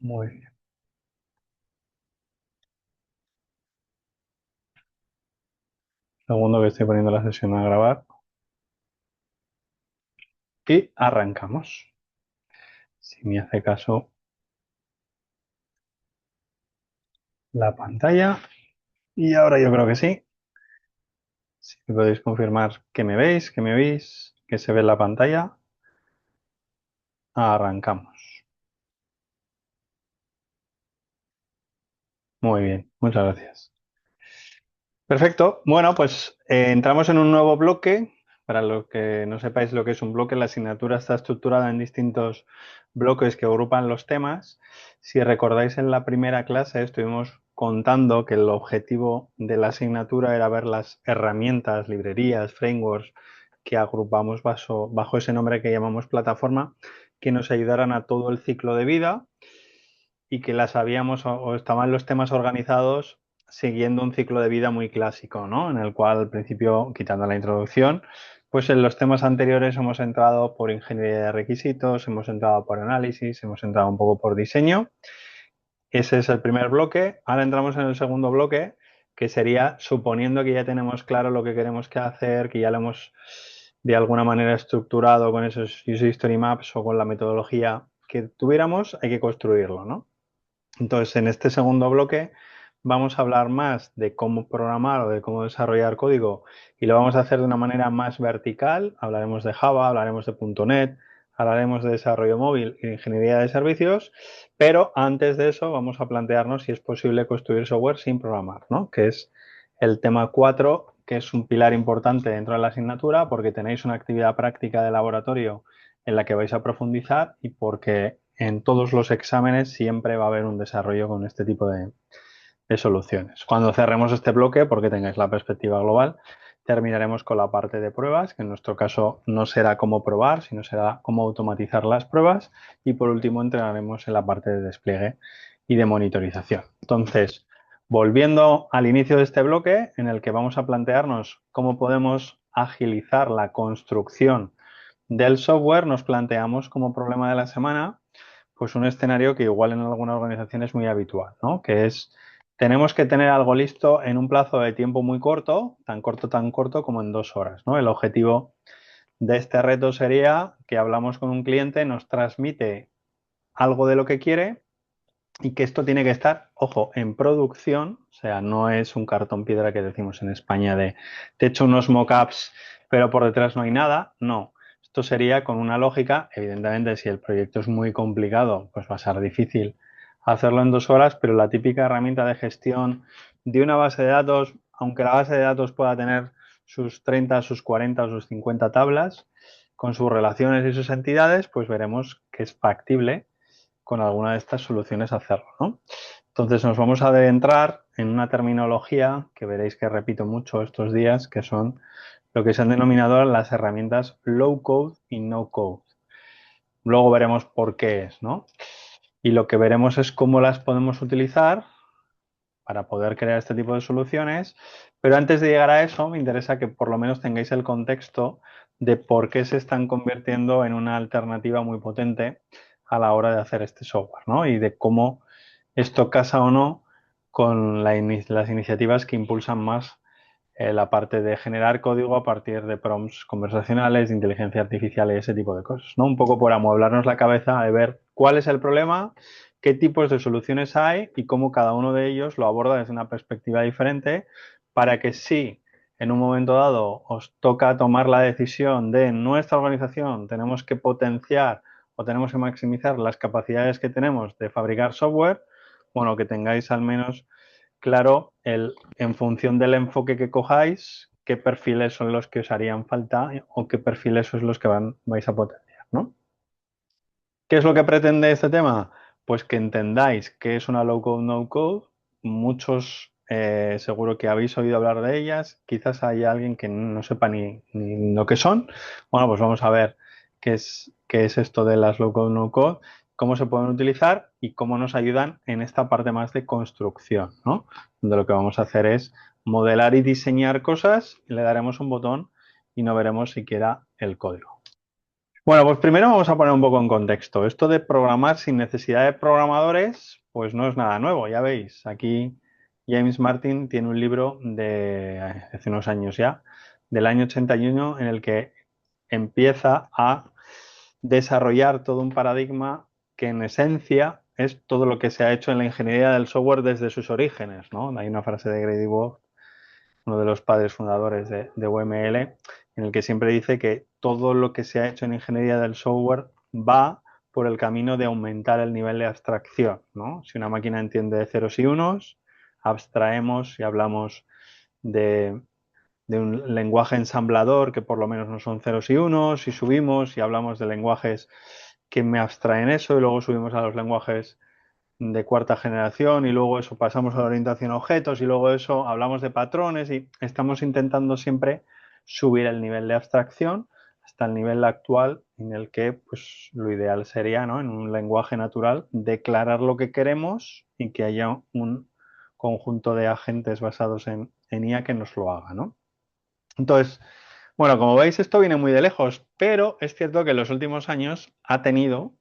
Muy bien. Segundo que estoy poniendo la sesión a grabar. Y arrancamos. Si me hace caso la pantalla. Y ahora yo creo que sí. Si me podéis confirmar que me veis, que me oís, que se ve en la pantalla. Arrancamos. Muy bien, muchas gracias. Perfecto. Bueno, pues entramos en un nuevo bloque. Para los que no sepáis lo que es un bloque, la asignatura está estructurada en distintos bloques que agrupan los temas. Si recordáis en la primera clase estuvimos contando que el objetivo de la asignatura era ver las herramientas, librerías, frameworks que agrupamos bajo ese nombre que llamamos plataforma, que nos ayudaran a todo el ciclo de vida y que las habíamos o estaban los temas organizados siguiendo un ciclo de vida muy clásico, ¿no? En el cual al principio, quitando la introducción, pues en los temas anteriores hemos entrado por ingeniería de requisitos, hemos entrado por análisis, hemos entrado un poco por diseño. Ese es el primer bloque. Ahora entramos en el segundo bloque, que sería suponiendo que ya tenemos claro lo que queremos que hacer, que ya lo hemos de alguna manera estructurado con esos user history maps o con la metodología que tuviéramos, hay que construirlo, ¿no? Entonces, en este segundo bloque vamos a hablar más de cómo programar o de cómo desarrollar código y lo vamos a hacer de una manera más vertical. Hablaremos de Java, hablaremos de .NET, hablaremos de desarrollo móvil y de ingeniería de servicios, pero antes de eso vamos a plantearnos si es posible construir software sin programar, ¿no? Que es el tema 4, que es un pilar importante dentro de la asignatura porque tenéis una actividad práctica de laboratorio en la que vais a profundizar y porque en todos los exámenes siempre va a haber un desarrollo con este tipo de soluciones. Cuando cerremos este bloque, porque tengáis la perspectiva global, terminaremos con la parte de pruebas, que en nuestro caso no será cómo probar, sino será cómo automatizar las pruebas. Y por último, entraremos en la parte de despliegue y de monitorización. Entonces, volviendo al inicio de este bloque, en el que vamos a plantearnos cómo podemos agilizar la construcción del software, nos planteamos como problema de la semana pues un escenario que igual en alguna organización es muy habitual, ¿no? Que es, tenemos que tener algo listo en un plazo de tiempo muy corto, tan corto como en 2 horas, ¿no? El objetivo de este reto sería que hablamos con un cliente, nos transmite algo de lo que quiere y que esto tiene que estar, ojo, en producción, o sea, no es un cartón piedra que decimos en España de te he hecho unos mockups, pero por detrás no hay nada, no. Esto sería con una lógica, evidentemente si el proyecto es muy complicado, pues va a ser difícil hacerlo en 2 horas, pero la típica herramienta de gestión de una base de datos, aunque la base de datos pueda tener sus 30, sus 40 o sus 50 tablas, con sus relaciones y sus entidades, pues veremos que es factible con alguna de estas soluciones hacerlo, ¿no? Entonces nos vamos a adentrar en una terminología que veréis que repito mucho estos días, que son lo que se han denominado las herramientas low code y no code. Luego veremos por qué es, ¿no? Y lo que veremos es cómo las podemos utilizar para poder crear este tipo de soluciones, pero antes de llegar a eso me interesa que por lo menos tengáis el contexto de por qué se están convirtiendo en una alternativa muy potente a la hora de hacer este software, ¿no? Y de cómo esto casa o no con las iniciativas que impulsan más la parte de generar código a partir de prompts conversacionales, de inteligencia artificial y ese tipo de cosas, ¿no? Un poco por amueblarnos la cabeza de ver cuál es el problema, qué tipos de soluciones hay y cómo cada uno de ellos lo aborda desde una perspectiva diferente para que si en un momento dado os toca tomar la decisión de en nuestra organización tenemos que potenciar o tenemos que maximizar las capacidades que tenemos de fabricar software, bueno, que tengáis al menos claro en función del enfoque que cojáis, qué perfiles son los que os harían falta o qué perfiles son los que vais a potenciar, ¿no? ¿Qué es lo que pretende este tema? Pues que entendáis qué es una low code, no code. Muchos seguro que habéis oído hablar de ellas. Quizás haya alguien que no sepa ni lo que son. Bueno, pues vamos a ver qué es esto de las low code, no code, cómo se pueden utilizar y cómo nos ayudan en esta parte más de construcción, ¿no? Donde lo que vamos a hacer es modelar y diseñar cosas y le daremos un botón y no veremos siquiera el código. Bueno, pues primero vamos a poner un poco en contexto. Esto de programar sin necesidad de programadores, pues no es nada nuevo, ya veis. Aquí James Martin tiene un libro de hace unos años ya, del año 81, en el que empieza a desarrollar todo un paradigma que en esencia es todo lo que se ha hecho en la ingeniería del software desde sus orígenes, ¿no? Hay una frase de Grady Ward, uno de los padres fundadores de UML, en el que siempre dice que todo lo que se ha hecho en ingeniería del software va por el camino de aumentar el nivel de abstracción, ¿no? Si una máquina entiende de ceros y unos, abstraemos y hablamos de, de un lenguaje ensamblador que por lo menos no son ceros y unos, y subimos y hablamos de lenguajes que me abstraen eso, y luego subimos a los lenguajes de cuarta generación, y luego eso pasamos a la orientación a objetos, y luego eso hablamos de patrones, y estamos intentando siempre subir el nivel de abstracción hasta el nivel actual en el que pues lo ideal sería, ¿no?, en un lenguaje natural, declarar lo que queremos y que haya un conjunto de agentes basados en IA que nos lo haga, ¿no? Entonces, bueno, como veis, esto viene muy de lejos, pero es cierto que en los últimos años ha tenido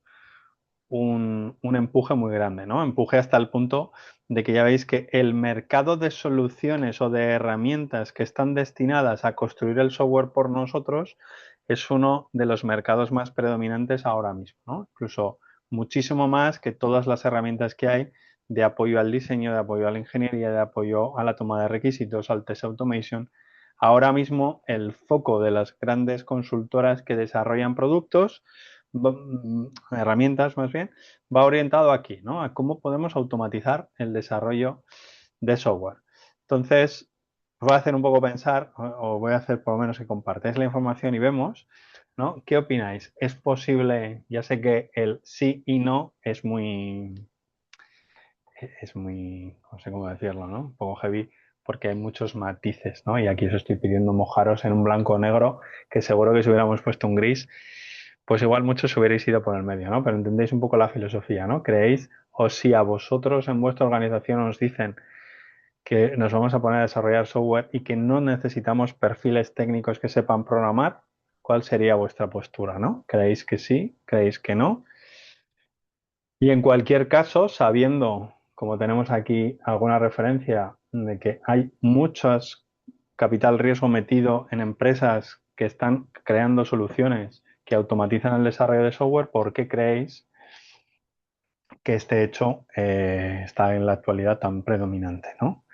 un empuje muy grande, ¿no? Empuje hasta el punto de que ya veis que el mercado de soluciones o de herramientas que están destinadas a construir el software por nosotros es uno de los mercados más predominantes ahora mismo, ¿no? Incluso muchísimo más que todas las herramientas que hay de apoyo al diseño, de apoyo a la ingeniería, de apoyo a la toma de requisitos, al test automation. Ahora mismo el foco de las grandes consultoras que desarrollan productos, herramientas más bien, va orientado aquí, ¿no? A cómo podemos automatizar el desarrollo de software. Entonces, os voy a hacer un poco pensar, o voy a hacer por lo menos que compartáis la información y vemos, ¿no? ¿Qué opináis? ¿Es posible? Ya sé que el sí y no no sé cómo decirlo, ¿no? Un poco heavy porque hay muchos matices, ¿no? Y aquí os estoy pidiendo mojaros en un blanco o negro, que seguro que si hubiéramos puesto un gris, pues igual muchos hubierais ido por el medio, ¿no? Pero entendéis un poco la filosofía, ¿no? ¿Creéis? O si a vosotros en vuestra organización os dicen que nos vamos a poner a desarrollar software y que no necesitamos perfiles técnicos que sepan programar, ¿cuál sería vuestra postura, ¿no? ¿Creéis que sí? ¿Creéis que no? Y en cualquier caso, sabiendo, como tenemos aquí alguna referencia, de que hay muchos capital riesgo metido en empresas que están creando soluciones que automatizan el desarrollo de software, ¿por qué creéis que este hecho está en la actualidad tan predominante, ¿no?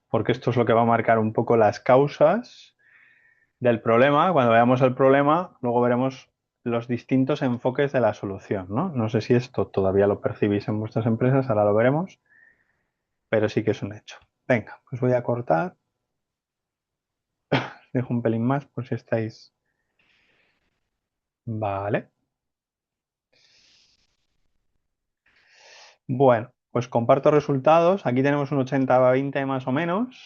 Porque esto es lo que va a marcar un poco las causas del problema. Cuando veamos el problema, luego veremos los distintos enfoques de la solución, ¿no? No sé si esto todavía lo percibís en vuestras empresas, ahora lo veremos, pero sí que es un hecho. Venga, pues voy a cortar, dejo un pelín más por si estáis... Vale. Bueno, pues comparto resultados. Aquí tenemos un 80-20 más o menos.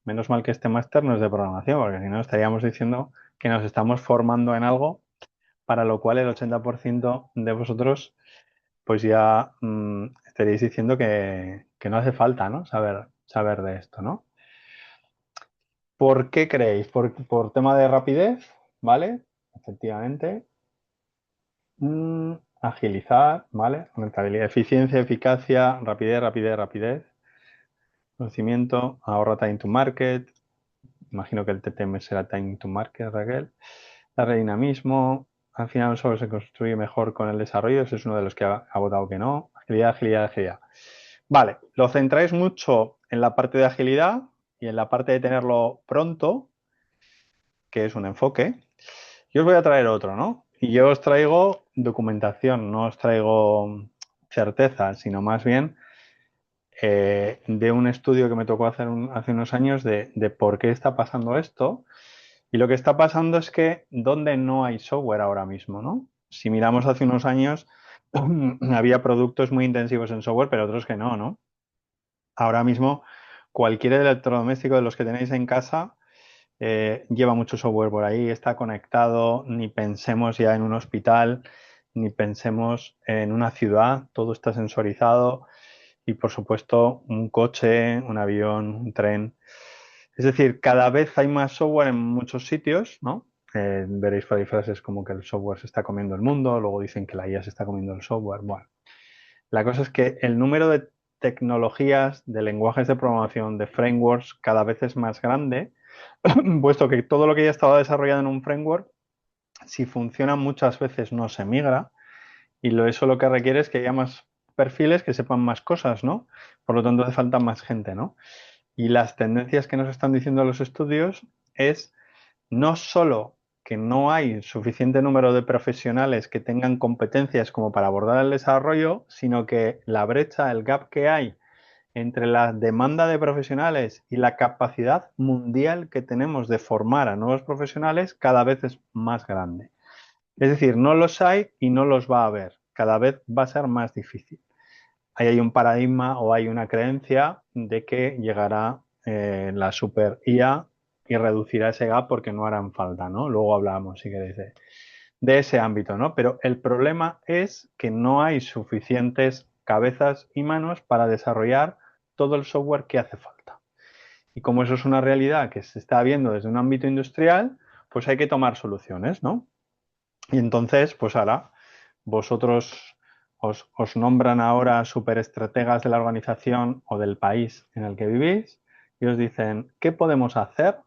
Menos mal que este máster no es de programación, porque si no estaríamos diciendo que nos estamos formando en algo para lo cual el 80% de vosotros pues ya estaréis diciendo que no hace falta, ¿no? Saber de esto, ¿no? ¿Por qué creéis? Por tema de rapidez, ¿vale? Efectivamente. Agilizar, ¿vale? Rentabilidad, eficiencia, eficacia, rapidez, rapidez, rapidez. Conocimiento, ahorra time to market. Imagino que el TTM será time to market, Raquel. Darle dinamismo. Al final solo se construye mejor con el desarrollo. Ese es uno de los que ha votado que no. Agilidad, agilidad, agilidad. Vale, lo centráis mucho en la parte de agilidad y en la parte de tenerlo pronto, que es un enfoque. Yo os voy a traer otro, ¿no? Y yo os traigo documentación, no os traigo certeza, sino más bien de un estudio que me tocó hacer hace unos años de por qué está pasando esto. Y lo que está pasando es que donde no hay software ahora mismo, ¿no? Si miramos hace unos años, había productos muy intensivos en software, pero otros que no, ¿no? Ahora mismo, cualquier electrodoméstico de los que tenéis en casa lleva mucho software por ahí, está conectado, ni pensemos ya en un hospital, ni pensemos en una ciudad, todo está sensorizado y por supuesto un coche, un avión, un tren. Es decir, cada vez hay más software en muchos sitios, ¿no? Veréis por ahí frases como que el software se está comiendo el mundo, luego dicen que la IA se está comiendo el software. Bueno, la cosa es que el número de tecnologías, de lenguajes de programación, de frameworks cada vez es más grande, puesto que todo lo que ya estaba desarrollado en un framework, si funciona muchas veces no se migra, y eso lo que requiere es que haya más perfiles que sepan más cosas, ¿no? Por lo tanto, hace falta más gente, ¿no? Y las tendencias que nos están diciendo los estudios es no solo que no hay suficiente número de profesionales que tengan competencias como para abordar el desarrollo, sino que la brecha, el gap que hay entre la demanda de profesionales y la capacidad mundial que tenemos de formar a nuevos profesionales cada vez es más grande. Es decir, no los hay y no los va a haber. Cada vez va a ser más difícil. Ahí hay un paradigma o hay una creencia de que llegará la super IA y reducirá ese gap porque no harán falta, ¿no? Luego hablamos, si queréis, de ese ámbito, ¿no? Pero el problema es que no hay suficientes cabezas y manos para desarrollar todo el software que hace falta. Y como eso es una realidad que se está viendo desde un ámbito industrial, pues hay que tomar soluciones, ¿no? Y entonces, pues ahora, vosotros os nombran ahora superestrategas de la organización o del país en el que vivís y os dicen, ¿qué podemos hacer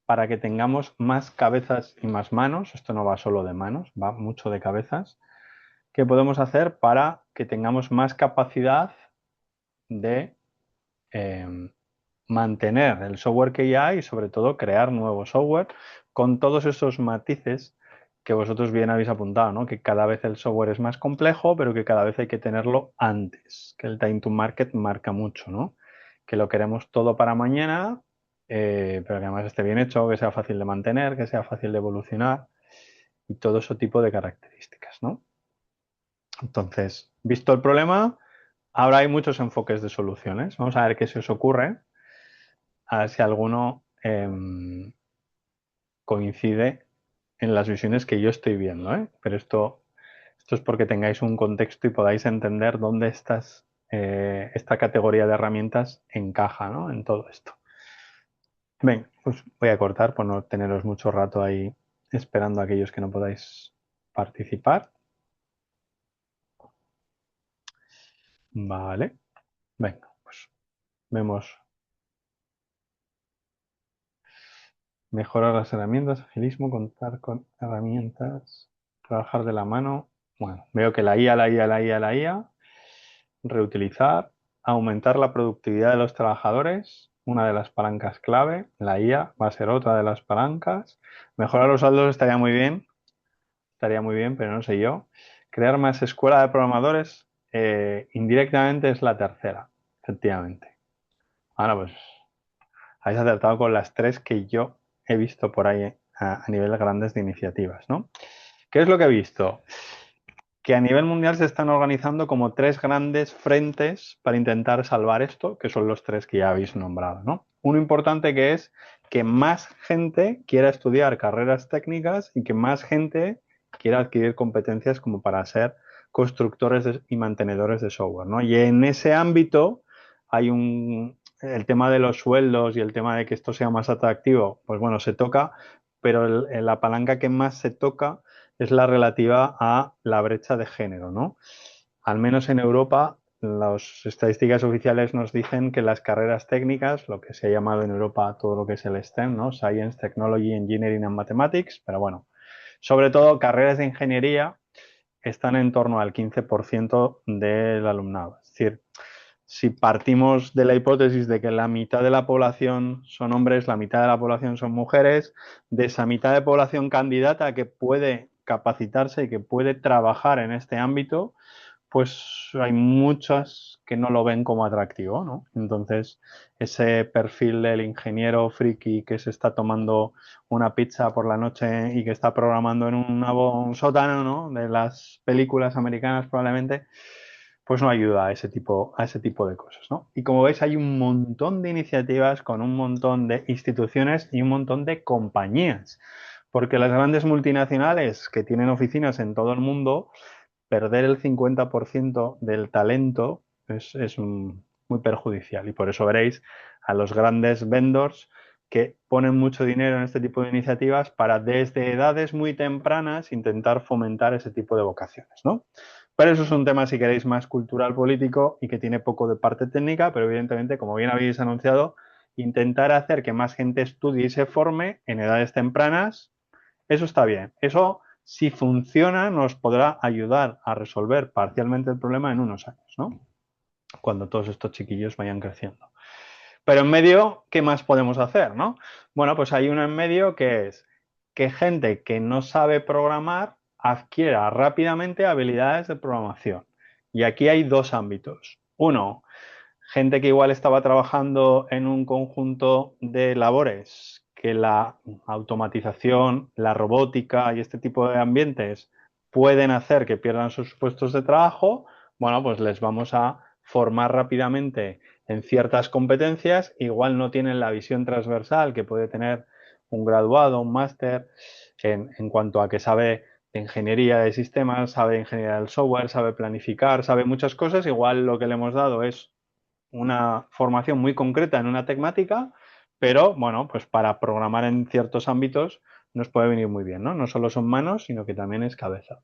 para que tengamos más cabezas y más manos? Esto no va solo de manos, va mucho de cabezas. ¿Qué podemos hacer para que tengamos más capacidad de eh, mantener el software que ya hay y sobre todo crear nuevo software con todos esos matices que vosotros bien habéis apuntado, ¿no? Que cada vez el software es más complejo, pero que cada vez hay que tenerlo antes, que el time to market marca mucho, ¿no? Que lo queremos todo para mañana, pero que además esté bien hecho, que sea fácil de mantener, que sea fácil de evolucionar y todo ese tipo de características, ¿no? Entonces, visto el problema, ahora hay muchos enfoques de soluciones. Vamos a ver qué se os ocurre, a ver si alguno coincide en las visiones que yo estoy viendo, ¿eh? Pero esto es porque tengáis un contexto y podáis entender dónde esta categoría de herramientas encaja, ¿no? En todo esto. Ven, pues voy a cortar por no teneros mucho rato ahí esperando a aquellos que no podáis participar. Vale, venga, pues vemos mejorar las herramientas, agilismo, contar con herramientas, trabajar de la mano. Bueno, veo que la IA, la IA, la IA, la IA, reutilizar, aumentar la productividad de los trabajadores, una de las palancas clave, la IA va a ser otra de las palancas. Mejorar los saldos estaría muy bien, pero no sé yo. Crear más escuela de programadores, indirectamente es la tercera, efectivamente. Ahora pues, habéis acertado con las tres que yo he visto por ahí a nivel grandes de iniciativas, ¿no? ¿Qué es lo que he visto? Que a nivel mundial se están organizando como tres grandes frentes para intentar salvar esto, que son los tres que ya habéis nombrado, ¿no? Uno importante que es que más gente quiera estudiar carreras técnicas y que más gente quiera adquirir competencias como para ser constructores y mantenedores de software, ¿no? Y en ese ámbito hay el tema de los sueldos y el tema de que esto sea más atractivo, pues bueno, se toca, pero la palanca que más se toca es la relativa a la brecha de género, ¿no? Al menos en Europa, las estadísticas oficiales nos dicen que las carreras técnicas, lo que se ha llamado en Europa todo lo que es el STEM, ¿no? Science, Technology, Engineering and Mathematics, pero bueno, sobre todo carreras de ingeniería están en torno al 15% del alumnado. Es decir, si partimos de la hipótesis de que la mitad de la población son hombres, la mitad de la población son mujeres, de esa mitad de población candidata que puede capacitarse y que puede trabajar en este ámbito, pues hay muchas que no lo ven como atractivo, ¿no? Entonces, ese perfil del ingeniero friki que se está tomando una pizza por la noche y que está programando en un sótano, ¿no? De las películas americanas probablemente, pues no ayuda a ese tipo de cosas, ¿no? Y como veis, hay un montón de iniciativas con un montón de instituciones y un montón de compañías, porque las grandes multinacionales que tienen oficinas en todo el mundo, perder el 50% del talento es muy perjudicial y por eso veréis a los grandes vendors que ponen mucho dinero en este tipo de iniciativas para desde edades muy tempranas intentar fomentar ese tipo de vocaciones, ¿no? Pero eso es un tema, si queréis, más cultural político y que tiene poco de parte técnica, pero evidentemente, como bien habéis anunciado, intentar hacer que más gente estudie y se forme en edades tempranas, eso está bien. Eso, si funciona, nos podrá ayudar a resolver parcialmente el problema en unos años, ¿no? Cuando todos estos chiquillos vayan creciendo. Pero en medio, ¿qué más podemos hacer, no? Bueno, pues hay uno en medio que es que gente que no sabe programar adquiera rápidamente habilidades de programación. Y aquí hay dos ámbitos. Uno, gente que igual estaba trabajando en un conjunto de labores que la automatización, la robótica y este tipo de ambientes pueden hacer que pierdan sus puestos de trabajo, bueno, pues les vamos a formar rápidamente en ciertas competencias, igual no tienen la visión transversal que puede tener un graduado, un máster, en cuanto a que sabe de ingeniería de sistemas, sabe de ingeniería del software, sabe planificar, sabe muchas cosas, igual lo que le hemos dado es una formación muy concreta en una temática, pero bueno, pues para programar en ciertos ámbitos nos puede venir muy bien, ¿no? No solo son manos, sino que también es cabeza.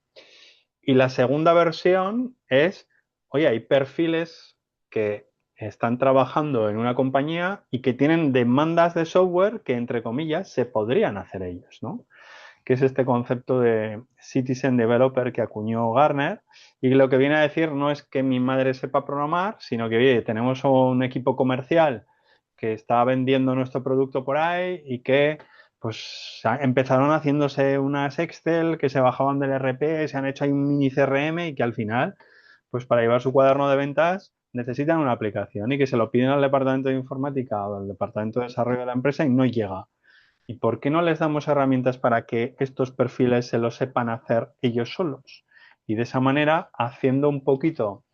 Y la segunda versión es, oye, hay perfiles que están trabajando en una compañía y que tienen demandas de software que, entre comillas, se podrían hacer ellos, ¿no? Que es este concepto de Citizen Developer que acuñó Gartner, y lo que viene a decir no es que mi madre sepa programar, sino que oye, tenemos un equipo comercial que está vendiendo nuestro producto por ahí y que pues empezaron haciéndose unas Excel que se bajaban del RP, se han hecho ahí un mini CRM y que al final, pues para llevar su cuaderno de ventas necesitan una aplicación y que se lo piden al departamento de informática o al departamento de desarrollo de la empresa y no llega. ¿Y por qué no les damos herramientas para que estos perfiles se lo sepan hacer ellos solos? Y de esa manera, haciendo un poquito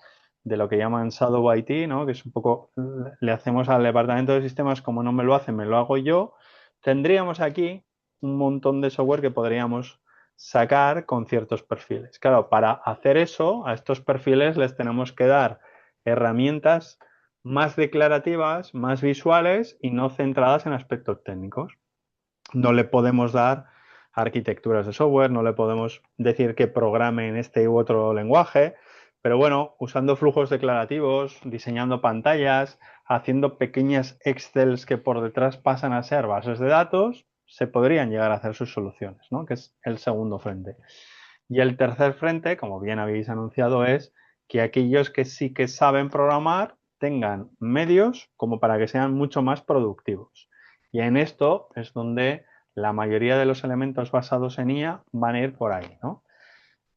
de lo que llaman Shadow IT, ¿no? Que es un poco, le hacemos al departamento de sistemas como no me lo hacen, me lo hago yo, tendríamos aquí un montón de software que podríamos sacar con ciertos perfiles. Claro, para hacer eso, a estos perfiles les tenemos que dar herramientas más declarativas, más visuales y no centradas en aspectos técnicos. No le podemos dar arquitecturas de software, no le podemos decir que programe en este u otro lenguaje, pero bueno, usando flujos declarativos, diseñando pantallas, haciendo pequeñas Excels que por detrás pasan a ser bases de datos, se podrían llegar a hacer sus soluciones, ¿no? Que es el segundo frente. Y el tercer frente, como bien habéis anunciado, es que aquellos que sí que saben programar tengan medios como para que sean mucho más productivos. Y en esto es donde la mayoría de los elementos basados en IA van a ir por ahí, ¿no?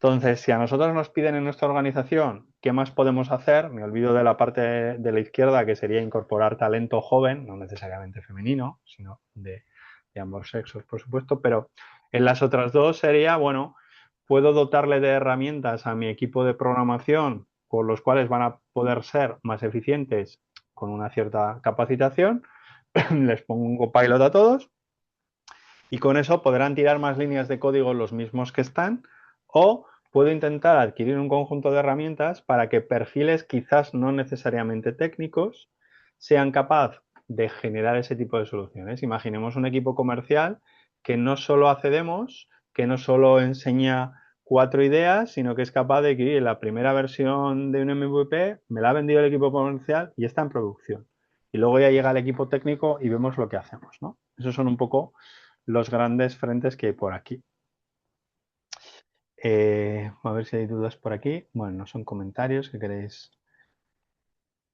Entonces, si a nosotros nos piden en nuestra organización qué más podemos hacer, me olvido de la parte de la izquierda, que sería incorporar talento joven, no necesariamente femenino, sino de ambos sexos, por supuesto, pero en las otras dos sería, bueno, puedo dotarle de herramientas a mi equipo de programación con los cuales van a poder ser más eficientes con una cierta capacitación, les pongo un copilot a todos y con eso podrán tirar más líneas de código los mismos que están, o puedo intentar adquirir un conjunto de herramientas para que perfiles quizás no necesariamente técnicos sean capaces de generar ese tipo de soluciones. Imaginemos un equipo comercial que no solo hace demos, que no solo enseña 4 ideas, sino que es capaz de que la primera versión de un MVP me la ha vendido el equipo comercial y está en producción. Y luego ya llega el equipo técnico y vemos lo que hacemos, ¿no? Esos son un poco los grandes frentes que hay por aquí. A ver si hay dudas por aquí. Bueno, no son comentarios que queréis.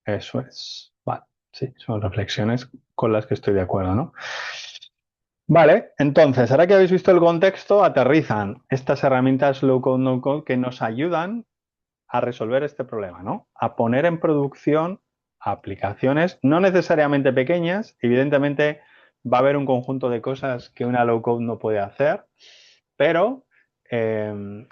Eso es. Vale, sí, son reflexiones con las que estoy de acuerdo, ¿no? Vale, entonces, ahora que habéis visto el contexto, aterrizan estas herramientas low-code, no-code que nos ayudan a resolver este problema, ¿no? A poner en producción aplicaciones no necesariamente pequeñas, evidentemente va a haber un conjunto de cosas que una low-code no puede hacer, pero, eh,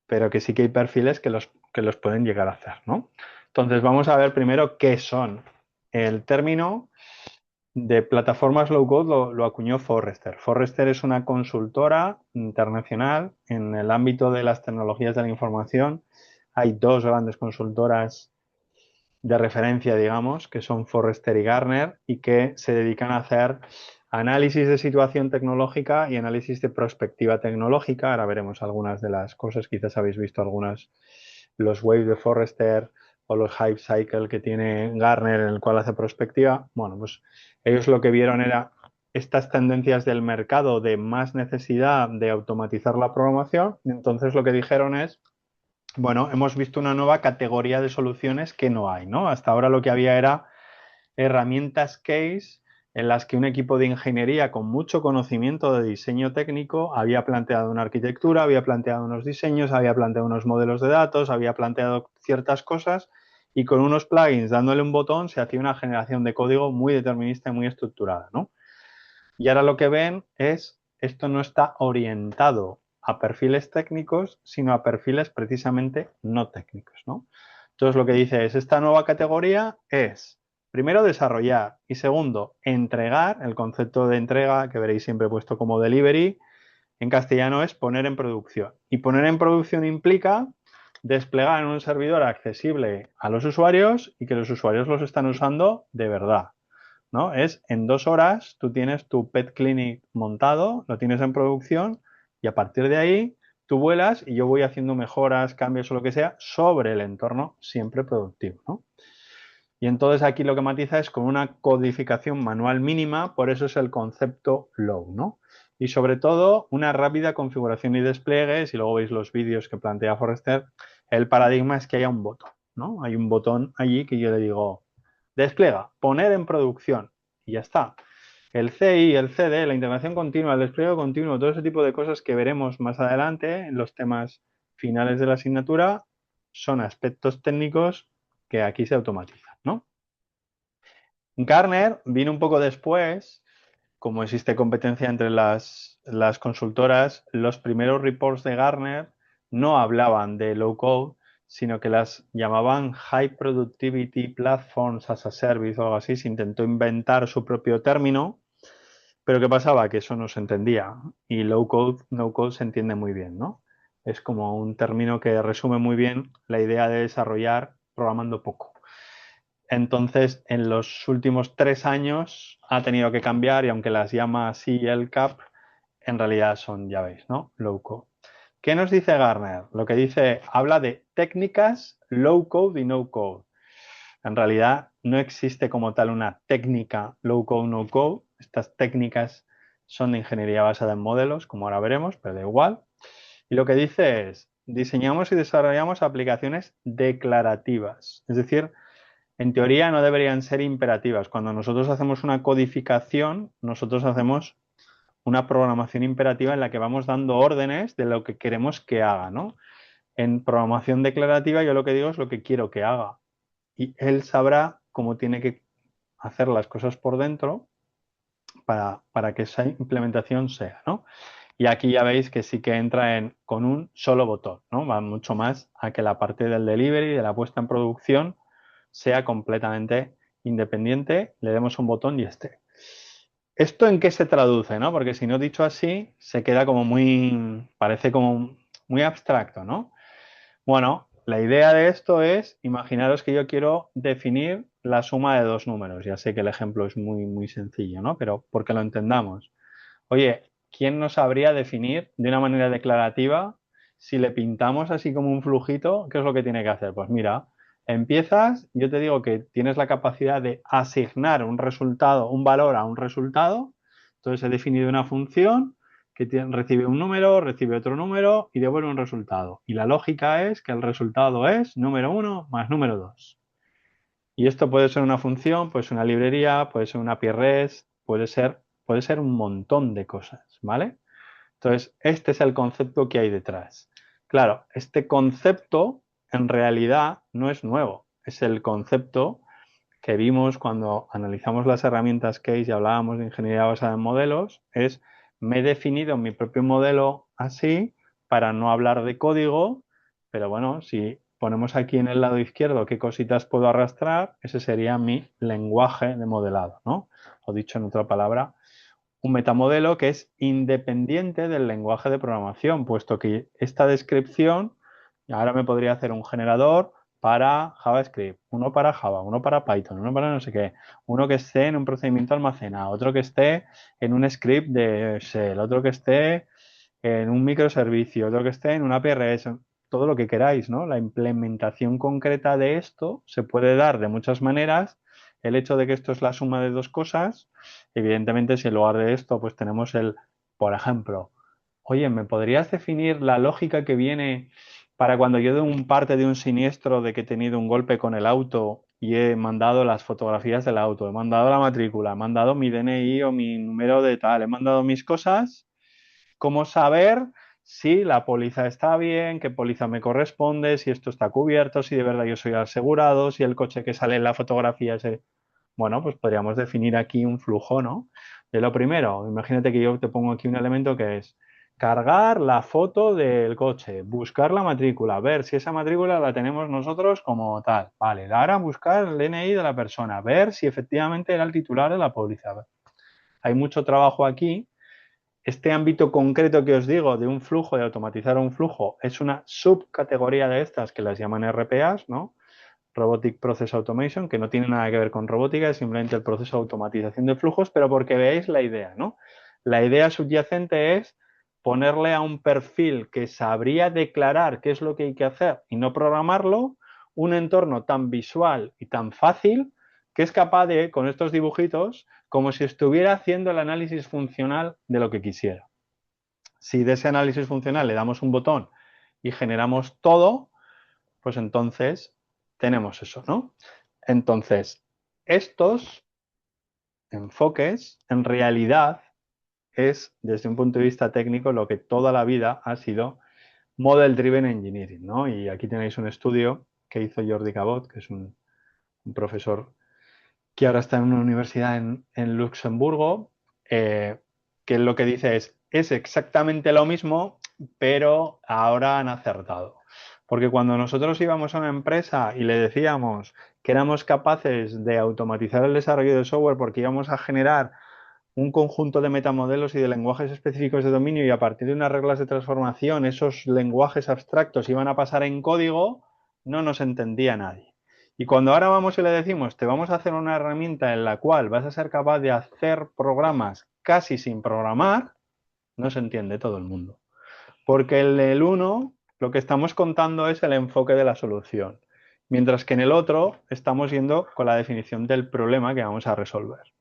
pero que sí que hay perfiles que los pueden llegar a hacer, ¿no? Entonces vamos a ver primero qué son. El término de plataformas low-code lo acuñó Forrester. Forrester es una consultora internacional en el ámbito de las tecnologías de la información. Hay dos grandes consultoras de referencia, digamos, que son Forrester y Gartner y que se dedican a hacer análisis de situación tecnológica y análisis de prospectiva tecnológica. Ahora veremos algunas de las cosas, quizás habéis visto algunas, los Waves de Forrester o los Hype Cycle que tiene Gartner en el cual hace prospectiva. Bueno, pues ellos lo que vieron era estas tendencias del mercado de más necesidad de automatizar la programación. Y entonces lo que dijeron es, bueno, hemos visto una nueva categoría de soluciones que no hay, ¿no? Hasta ahora lo que había era herramientas case en las que un equipo de ingeniería con mucho conocimiento de diseño técnico había planteado una arquitectura, había planteado unos diseños, había planteado unos modelos de datos, había planteado ciertas cosas y con unos plugins dándole un botón se hacía una generación de código muy determinista y muy estructurada, ¿no? Y ahora lo que ven es, esto no está orientado a perfiles técnicos, sino a perfiles precisamente no técnicos, ¿no? Entonces lo que dice es, esta nueva categoría es, primero, desarrollar y segundo, entregar, el concepto de entrega que veréis siempre puesto como delivery, en castellano es poner en producción. Y poner en producción implica desplegar en un servidor accesible a los usuarios y que los usuarios los están usando de verdad. ¿No? Es en 2 horas tú tienes tu Pet Clinic montado, lo tienes en producción y a partir de ahí tú vuelas y yo voy haciendo mejoras, cambios o lo que sea sobre el entorno siempre productivo, ¿no? Y entonces aquí lo que matiza es con una codificación manual mínima, por eso es el concepto low, ¿no? Y sobre todo una rápida configuración y despliegue, si luego veis los vídeos que plantea Forrester, el paradigma es que haya un botón, ¿no? Hay un botón allí que yo le digo, despliega, poner en producción y ya está. El CI, el CD, la integración continua, el despliegue continuo, todo ese tipo de cosas que veremos más adelante en los temas finales de la asignatura son aspectos técnicos que aquí se automatizan, ¿no? Gartner vino un poco después, como existe competencia entre las consultoras, los primeros reports de Gartner no hablaban de low code, sino que las llamaban High Productivity Platforms as a Service o algo así. Se intentó inventar su propio término, pero ¿qué pasaba? Que eso no se entendía y low code, no code se entiende muy bien, ¿no? Es como un término que resume muy bien la idea de desarrollar programando poco. Entonces, en los últimos 3 años ha tenido que cambiar y aunque las llama así el CAP, en realidad son, ya veis, ¿no? Low code. ¿Qué nos dice Gartner? Lo que dice, habla de técnicas low code y no code. En realidad no existe como tal una técnica low code, no code. Estas técnicas son de ingeniería basada en modelos, como ahora veremos, pero da igual. Y lo que dice es, diseñamos y desarrollamos aplicaciones declarativas. Es decir, en teoría no deberían ser imperativas. Cuando nosotros hacemos una codificación, nosotros hacemos una programación imperativa en la que vamos dando órdenes de lo que queremos que haga, ¿no? En programación declarativa yo lo que digo es lo que quiero que haga. Y él sabrá cómo tiene que hacer las cosas por dentro para que esa implementación sea, ¿no? Y aquí ya veis que sí que entra con un solo botón, ¿no? Va mucho más a que la parte del delivery, de la puesta en producción, sea completamente independiente, le demos un botón y esté. ¿Esto en qué se traduce, no? Porque si no dicho así, se queda como muy, parece como muy abstracto, ¿no? Bueno, la idea de esto es, imaginaros que yo quiero definir la suma de dos números. Ya sé que el ejemplo es muy, muy sencillo, ¿no? Pero porque lo entendamos. Oye, ¿quién no sabría definir de una manera declarativa si le pintamos así como un flujito, qué es lo que tiene que hacer? Pues mira, empiezas, yo te digo que tienes la capacidad de asignar un resultado, un valor a un resultado. Entonces he definido una función que recibe un número, recibe otro número y devuelve un resultado. Y la lógica es que el resultado es número 1 más número 2. Y esto puede ser una función, puede ser una librería, puede ser una API REST, puede ser un montón de cosas, ¿vale? Entonces, este es el concepto que hay detrás. Claro, este concepto en realidad no es nuevo, es el concepto que vimos cuando analizamos las herramientas Case y hablábamos de ingeniería basada en modelos, es me he definido mi propio modelo así para no hablar de código, pero bueno, si ponemos aquí en el lado izquierdo qué cositas puedo arrastrar, ese sería mi lenguaje de modelado, ¿no? O dicho en otra palabra, un metamodelo que es independiente del lenguaje de programación, puesto que esta descripción ahora me podría hacer un generador, para JavaScript, uno para Java, uno para Python, uno para no sé qué, uno que esté en un procedimiento almacenado, otro que esté en un script de Shell, otro que esté en un microservicio, otro que esté en una APRS, todo lo que queráis, ¿no? La implementación concreta de esto se puede dar de muchas maneras. El hecho de que esto es la suma de dos cosas, evidentemente, si en lugar de esto, pues tenemos por ejemplo, oye, ¿me podrías definir la lógica que viene para cuando yo doy un parte de un siniestro de que he tenido un golpe con el auto y he mandado las fotografías del auto, he mandado la matrícula, he mandado mi DNI o mi número de tal, he mandado mis cosas? ¿Cómo saber si la póliza está bien, qué póliza me corresponde, si esto está cubierto, si de verdad yo soy asegurado, si el coche que sale en la fotografía es... Bueno, pues podríamos definir aquí un flujo, ¿no? De lo primero, imagínate que yo te pongo aquí un elemento que es cargar la foto del coche, buscar la matrícula, ver si esa matrícula la tenemos nosotros como tal. Vale, dar a buscar el DNI de la persona, ver si efectivamente era el titular de la póliza. Hay mucho trabajo aquí. Este ámbito concreto que os digo de un flujo, de automatizar un flujo, es una subcategoría de estas que las llaman RPAs, ¿no? Robotic Process Automation, que no tiene nada que ver con robótica, es simplemente el proceso de automatización de flujos, pero porque veáis la idea, ¿no? La idea subyacente es ponerle a un perfil que sabría declarar qué es lo que hay que hacer y no programarlo, un entorno tan visual y tan fácil que es capaz de, con estos dibujitos, como si estuviera haciendo el análisis funcional de lo que quisiera. Si de ese análisis funcional le damos un botón y generamos todo, pues entonces tenemos eso, ¿no? Entonces, estos enfoques en realidad es, desde un punto de vista técnico, lo que toda la vida ha sido Model Driven Engineering, ¿no? Y aquí tenéis un estudio que hizo Jordi Cabot, que es un profesor que ahora está en una universidad en Luxemburgo, que lo que dice es exactamente lo mismo, pero ahora han acertado. Porque cuando nosotros íbamos a una empresa y le decíamos que éramos capaces de automatizar el desarrollo de software porque íbamos a generar un conjunto de metamodelos y de lenguajes específicos de dominio y a partir de unas reglas de transformación esos lenguajes abstractos iban a pasar en código, no nos entendía nadie. Y cuando ahora vamos y le decimos, te vamos a hacer una herramienta en la cual vas a ser capaz de hacer programas casi sin programar, no se entiende todo el mundo. Porque en el uno lo que estamos contando es el enfoque de la solución, mientras que en el otro estamos yendo con la definición del problema que vamos a resolver.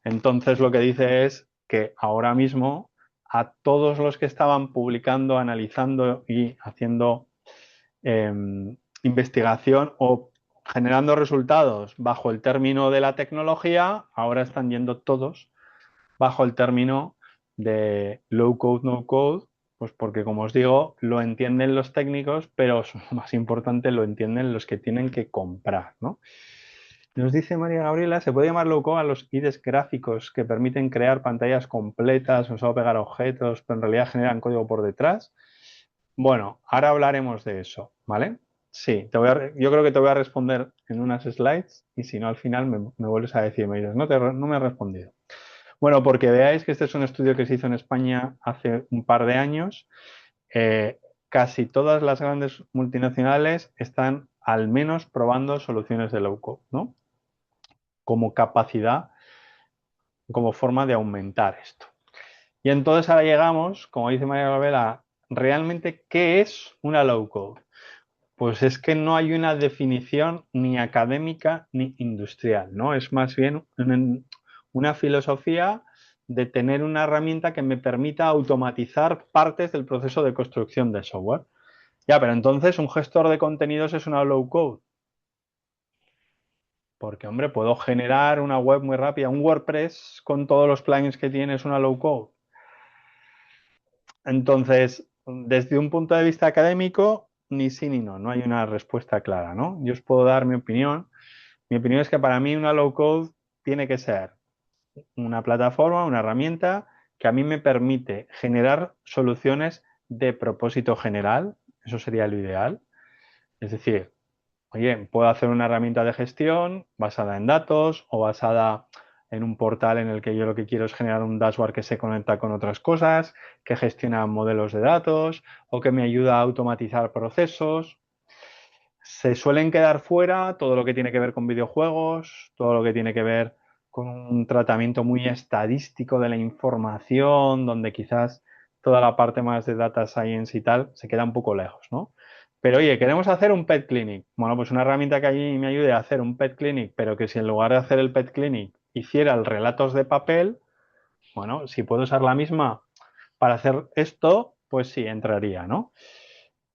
Entonces lo que dice es que ahora mismo a todos los que estaban publicando, analizando y haciendo eh, investigación o generando resultados bajo el término de la tecnología, ahora están yendo todos bajo el término de low code, no code, pues porque como os digo, lo entienden los técnicos, pero más importante, lo entienden los que tienen que comprar, ¿no? Nos dice María Gabriela, ¿se puede llamar low code a los IDEs gráficos que permiten crear pantallas completas, no solo pegar objetos, pero en realidad generan código por detrás? Bueno, ahora hablaremos de eso, ¿vale? Sí, yo creo que te voy a responder en unas slides y si no al final me vuelves a decir, me dices, no me has respondido. Bueno, porque veáis que este es un estudio que se hizo en España hace un par de años. Casi todas las grandes multinacionales están al menos probando soluciones de low code, ¿no? Como capacidad, como forma de aumentar esto. Y entonces ahora llegamos, como dice María Gabriela, realmente, ¿qué es una low code? Pues es que no hay una definición ni académica ni industrial, ¿no? Es más bien una filosofía de tener una herramienta que me permita automatizar partes del proceso de construcción de software. Ya, pero entonces un gestor de contenidos es una low code. Porque, hombre, puedo generar una web muy rápida. Un WordPress con todos los plugins que tiene es una low code. Entonces, desde un punto de vista académico, ni sí ni no. No hay una respuesta clara, ¿no? Yo os puedo dar mi opinión. Mi opinión es que para mí una low code tiene que ser una plataforma, una herramienta que a mí me permite generar soluciones de propósito general. Eso sería lo ideal. Es decir, oye, puedo hacer una herramienta de gestión basada en datos o basada en un portal en el que yo lo que quiero es generar un dashboard que se conecta con otras cosas, que gestiona modelos de datos o que me ayuda a automatizar procesos. Se suelen quedar fuera todo lo que tiene que ver con videojuegos, todo lo que tiene que ver con un tratamiento muy estadístico de la información, donde quizás toda la parte más de data science y tal se queda un poco lejos, ¿no? Pero oye, queremos hacer un pet clinic. Bueno, pues una herramienta que allí me ayude a hacer un pet clinic, pero que si en lugar de hacer el pet clinic hiciera el relatos de papel, bueno, si puedo usar la misma para hacer esto, pues sí, entraría, ¿no?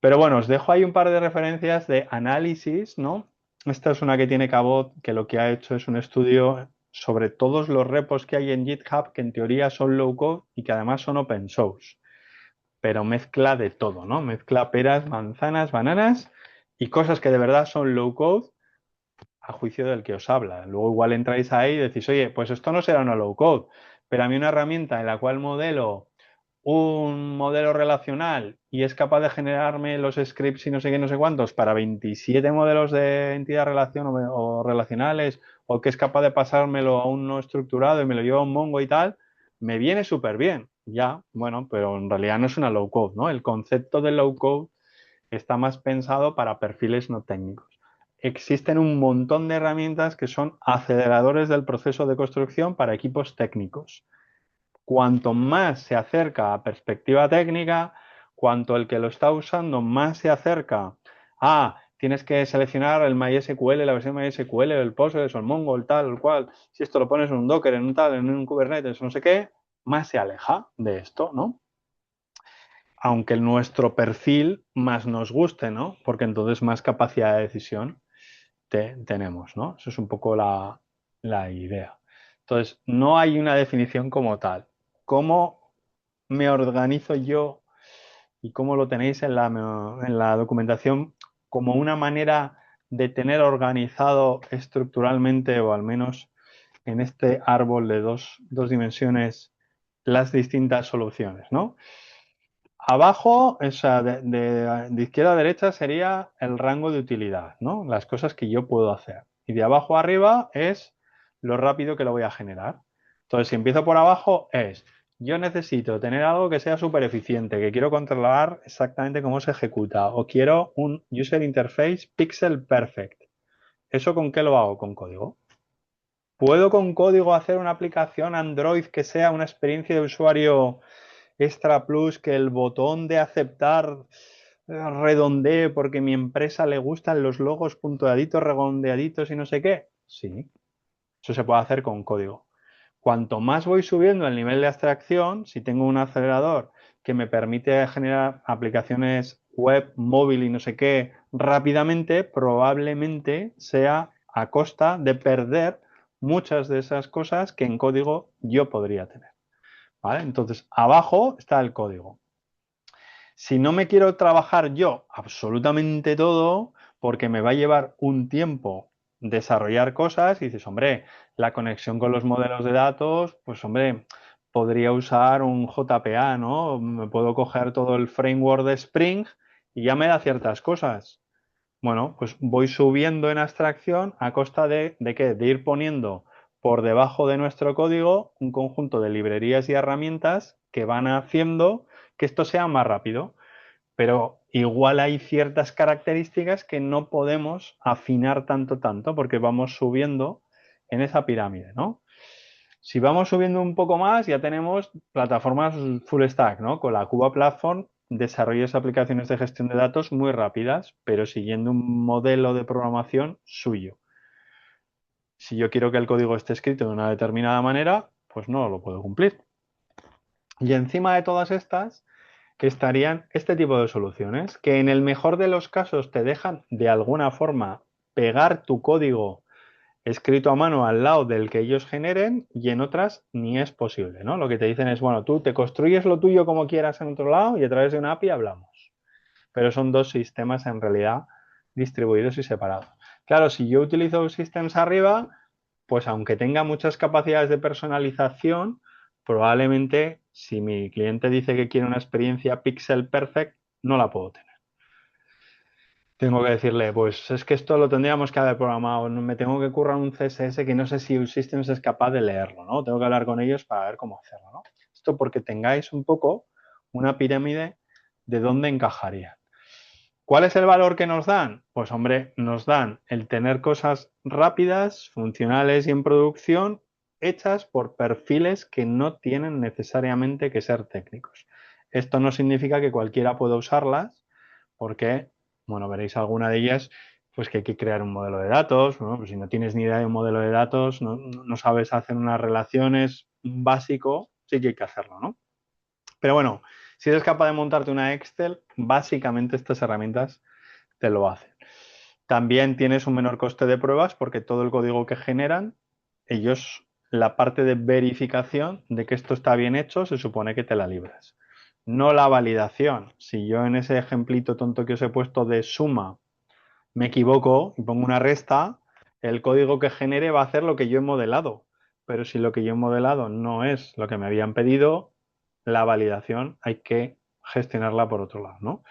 Pero bueno, os dejo ahí un par de referencias de análisis, ¿no? Esta es una que tiene Cabot, que lo que ha hecho es un estudio sobre todos los repos que hay en GitHub, que en teoría son low code y que además son open source, pero mezcla de todo, ¿no? Mezcla peras, manzanas, bananas y cosas que de verdad son low code a juicio del que os habla. Luego igual entráis ahí y decís, oye, pues esto no será una low code, pero a mí una herramienta en la cual modelo un modelo relacional y es capaz de generarme los scripts y no sé qué, no sé cuántos para 27 modelos de entidad relación o relacionales, o que es capaz de pasármelo a un no estructurado y me lo lleva a un Mongo y tal, me viene súper bien. Ya, bueno, pero en realidad no es una low code, ¿no? El concepto de low code está más pensado para perfiles no técnicos. Existen un montón de herramientas que son aceleradores del proceso de construcción para equipos técnicos. Cuanto más se acerca a perspectiva técnica, cuanto el que lo está usando más se acerca a tienes que seleccionar el MySQL, la versión MySQL, el Postgres, el Mongo, el tal, el cual. Si esto lo pones en un Docker, en un tal, en un Kubernetes, no sé qué, más se aleja de esto, ¿no? Aunque nuestro perfil más nos guste, ¿no? Porque entonces más capacidad de decisión tenemos, ¿no? Eso es un poco la idea. Entonces, no hay una definición como tal. ¿Cómo me organizo yo y cómo lo tenéis en la documentación como una manera de tener organizado estructuralmente o al menos en este árbol de dos dimensiones las distintas soluciones, ¿no? Abajo, o sea, de izquierda a derecha sería el rango de utilidad, ¿no? Las cosas que yo puedo hacer. Y de abajo a arriba es lo rápido que lo voy a generar. Entonces, si empiezo por abajo es, yo necesito tener algo que sea súper eficiente, que quiero controlar exactamente cómo se ejecuta, o quiero un user interface pixel perfect. ¿Eso con qué lo hago? Con código. ¿Puedo con código hacer una aplicación Android que sea una experiencia de usuario extra plus, que el botón de aceptar redondee porque a mi empresa le gustan los logos puntuaditos, redondeaditos y no sé qué? Sí, eso se puede hacer con código. Cuanto más voy subiendo el nivel de abstracción, si tengo un acelerador que me permite generar aplicaciones web, móvil y no sé qué rápidamente, probablemente sea a costa de perder muchas de esas cosas que en código yo podría tener. ¿Vale? Entonces, abajo está el código. Si no me quiero trabajar yo absolutamente todo, porque me va a llevar un tiempo desarrollar cosas, y dices, hombre, la conexión con los modelos de datos, pues hombre, podría usar un JPA, ¿no? Me puedo coger todo el framework de Spring y ya me da ciertas cosas. Bueno, pues voy subiendo en abstracción a costa ¿de qué? De ir poniendo por debajo de nuestro código un conjunto de librerías y herramientas que van haciendo que esto sea más rápido. Pero igual hay ciertas características que no podemos afinar tanto, porque vamos subiendo en esa pirámide, ¿no? Si vamos subiendo un poco más, ya tenemos plataformas full stack, ¿no? Con la Cuba Platform desarrollas aplicaciones de gestión de datos muy rápidas, pero siguiendo un modelo de programación suyo. Si yo quiero que el código esté escrito de una determinada manera, pues no lo puedo cumplir. Y encima de todas estas, que estarían este tipo de soluciones, que en el mejor de los casos te dejan de alguna forma pegar tu código escrito a mano al lado del que ellos generen y en otras ni es posible, ¿no? Lo que te dicen es, bueno, tú te construyes lo tuyo como quieras en otro lado y a través de una API hablamos. Pero son dos sistemas en realidad distribuidos y separados. Claro, si yo utilizo Systems arriba, pues aunque tenga muchas capacidades de personalización, probablemente si mi cliente dice que quiere una experiencia pixel perfect, no la puedo tener. Tengo que decirle, pues es que esto lo tendríamos que haber programado, me tengo que currar un CSS que no sé si Systems es capaz de leerlo, ¿no? Tengo que hablar con ellos para ver cómo hacerlo, ¿no? Esto porque tengáis un poco una pirámide de dónde encajaría. ¿Cuál es el valor que nos dan? Pues hombre, nos dan el tener cosas rápidas, funcionales y en producción hechas por perfiles que no tienen necesariamente que ser técnicos. Esto no significa que cualquiera pueda usarlas porque, bueno, veréis alguna de ellas, pues que hay que crear un modelo de datos, ¿no? Pues si no tienes ni idea de un modelo de datos, no sabes hacer unas relaciones básico, sí que hay que hacerlo, ¿no? Pero bueno, si eres capaz de montarte una Excel, básicamente estas herramientas te lo hacen. También tienes un menor coste de pruebas porque todo el código que generan, ellos, la parte de verificación de que esto está bien hecho, se supone que te la libras. No la validación. Si yo en ese ejemplito tonto que os he puesto de suma me equivoco y pongo una resta, el código que genere va a hacer lo que yo he modelado. Pero si lo que yo he modelado no es lo que me habían pedido, la validación hay que gestionarla por otro lado, ¿no?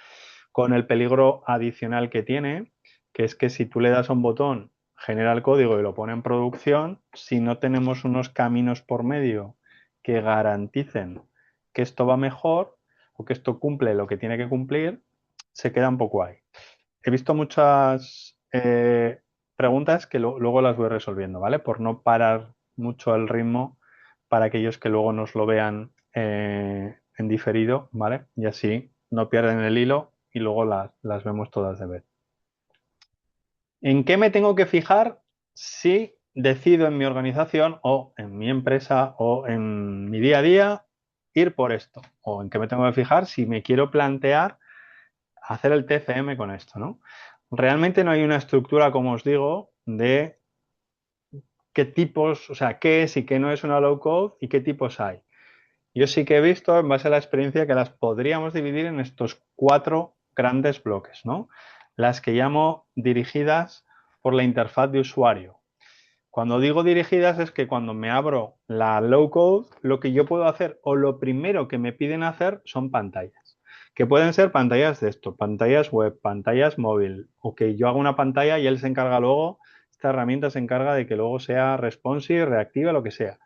Con el peligro adicional que tiene, que es que si tú le das a un botón, genera el código y lo pone en producción, si no tenemos unos caminos por medio que garanticen que esto va mejor o que esto cumple lo que tiene que cumplir, se queda un poco ahí. He visto muchas preguntas que luego las voy resolviendo, ¿vale? Por no parar mucho el ritmo para aquellos que luego nos lo vean en diferido, ¿vale? Y así no pierden el hilo y luego las vemos todas de vez. ¿En qué me tengo que fijar si decido en mi organización o en mi empresa o en mi día a día ir por esto? ¿O en qué me tengo que fijar si me quiero plantear hacer el TCM con esto, ¿no? Realmente no hay una estructura, como os digo, de qué tipos, o sea, qué es y qué no es una low code y qué tipos hay. Yo sí que he visto, en base a la experiencia, que las podríamos dividir en estos 4 grandes bloques, ¿no? Las que llamo dirigidas por la interfaz de usuario. Cuando digo dirigidas es que cuando me abro la low code, lo que yo puedo hacer o lo primero que me piden hacer son pantallas. Que pueden ser pantallas de esto, pantallas web, pantallas móvil, o que yo hago una pantalla y él se encarga luego, esta herramienta se encarga de que luego sea responsive, reactiva, lo que sea.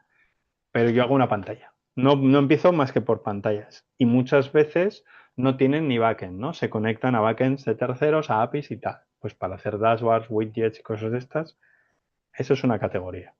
Pero yo hago una pantalla. No empiezo más que por pantallas. Y muchas veces no tienen ni backend, ¿no? Se conectan a backends de terceros, a APIs y tal. Pues para hacer dashboards, widgets y cosas de estas, eso es una categoría.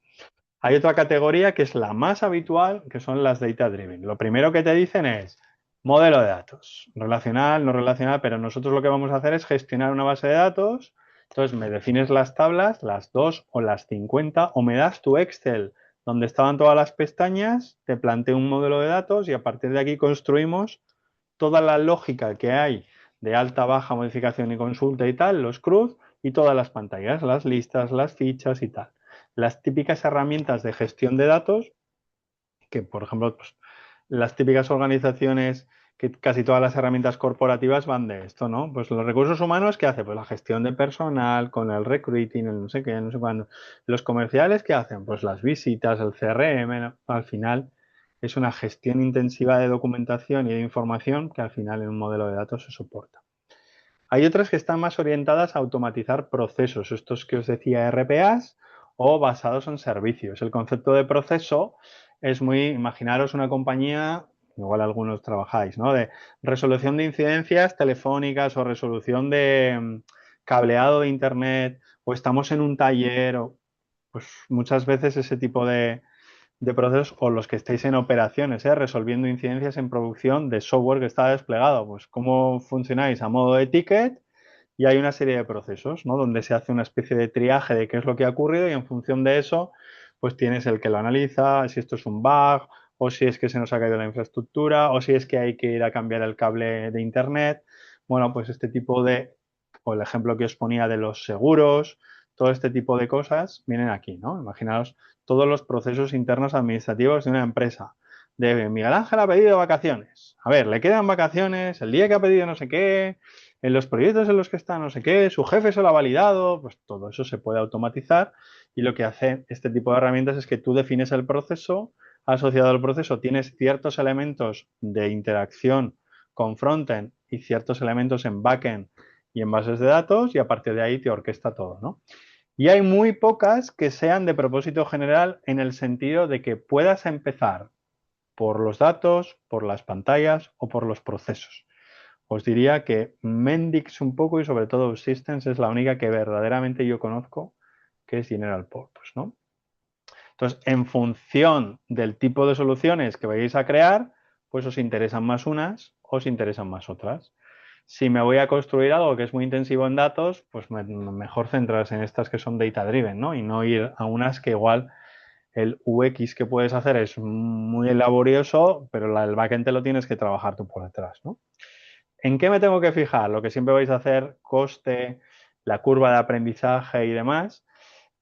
Hay otra categoría que es la más habitual, que son las data driven. Lo primero que te dicen es modelo de datos, relacional, no relacional, pero nosotros lo que vamos a hacer es gestionar una base de datos. Entonces me defines las tablas, las 2 o las 50, o me das tu Excel donde estaban todas las pestañas, te planteo un modelo de datos y a partir de aquí construimos toda la lógica que hay de alta, baja, modificación y consulta y tal, los CRUD y todas las pantallas, las listas, las fichas y tal. Las típicas herramientas de gestión de datos, que por ejemplo, pues, las típicas organizaciones, que casi todas las herramientas corporativas van de esto, ¿no? Pues los recursos humanos, ¿qué hace? Pues la gestión de personal, con el recruiting, el no sé qué, no sé cuándo. Los comerciales, ¿qué hacen? Pues las visitas, el CRM, ¿no? Al final es una gestión intensiva de documentación y de información que al final en un modelo de datos se soporta. Hay otras que están más orientadas a automatizar procesos, estos que os decía RPAs o basados en servicios. El concepto de proceso es muy, imaginaros una compañía, igual algunos trabajáis, ¿no? De resolución de incidencias telefónicas o resolución de cableado de internet o estamos en un taller o pues muchas veces ese tipo de procesos o los que estéis en operaciones, resolviendo incidencias en producción de software que está desplegado. Pues cómo funcionáis a modo de ticket y hay una serie de procesos, ¿no? Donde se hace una especie de triaje de qué es lo que ha ocurrido y en función de eso, pues tienes el que lo analiza, si esto es un bug o si es que se nos ha caído la infraestructura o si es que hay que ir a cambiar el cable de internet. Bueno, pues este tipo de, o el ejemplo que os ponía de los seguros, todo este tipo de cosas vienen aquí, ¿no? Imaginaos todos los procesos internos administrativos de una empresa. De Miguel Ángel ha pedido vacaciones. A ver, le quedan vacaciones, el día que ha pedido no sé qué, en los proyectos en los que está no sé qué, su jefe se lo ha validado, pues todo eso se puede automatizar y lo que hace este tipo de herramientas es que tú defines el proceso, asociado al proceso tienes ciertos elementos de interacción con frontend y ciertos elementos en backend y en bases de datos y a partir de ahí te orquesta todo, ¿no? Y hay muy pocas que sean de propósito general en el sentido de que puedas empezar por los datos, por las pantallas o por los procesos. os diría que Mendix un poco y sobre todo OutSystems es la única que verdaderamente yo conozco que es General Purpose, ¿no? Entonces, en función del tipo de soluciones que vayáis a crear, pues os interesan más unas, os interesan más otras. Si me voy a construir algo que es muy intensivo en datos, pues mejor centrarse en estas que son data driven, ¿no? Y no ir a unas que igual el UX que puedes hacer es muy laborioso, pero el backend te lo tienes que trabajar tú por detrás, ¿no? ¿En qué me tengo que fijar? Lo que siempre vais a hacer, coste, la curva de aprendizaje y demás.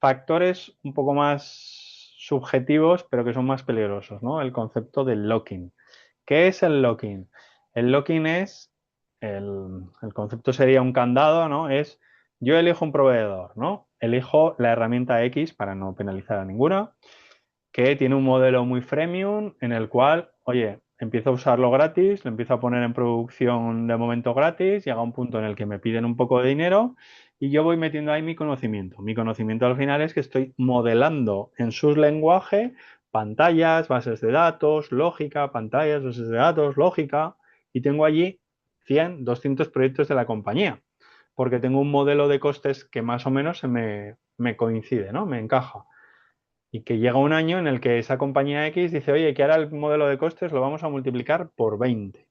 Factores un poco más subjetivos, pero que son más peligrosos, ¿no? El concepto del locking. ¿Qué es el locking? El locking es, el concepto sería un candado, ¿no? Es, yo elijo un proveedor, ¿no? Elijo la herramienta X para no penalizar a ninguna, que tiene un modelo muy freemium en el cual, oye, empiezo a usarlo gratis, lo empiezo a poner en producción de momento gratis, llega un punto en el que me piden un poco de dinero y yo voy metiendo ahí mi conocimiento. Mi conocimiento al final es que estoy modelando en su lenguaje pantallas, bases de datos, lógica, pantallas, bases de datos, lógica, y tengo allí 100, 200 proyectos de la compañía, porque tengo un modelo de costes que más o menos me coincide, ¿no? Me encaja. Y que llega un año en el que esa compañía X dice, oye, que ahora el modelo de costes lo vamos a multiplicar por 20.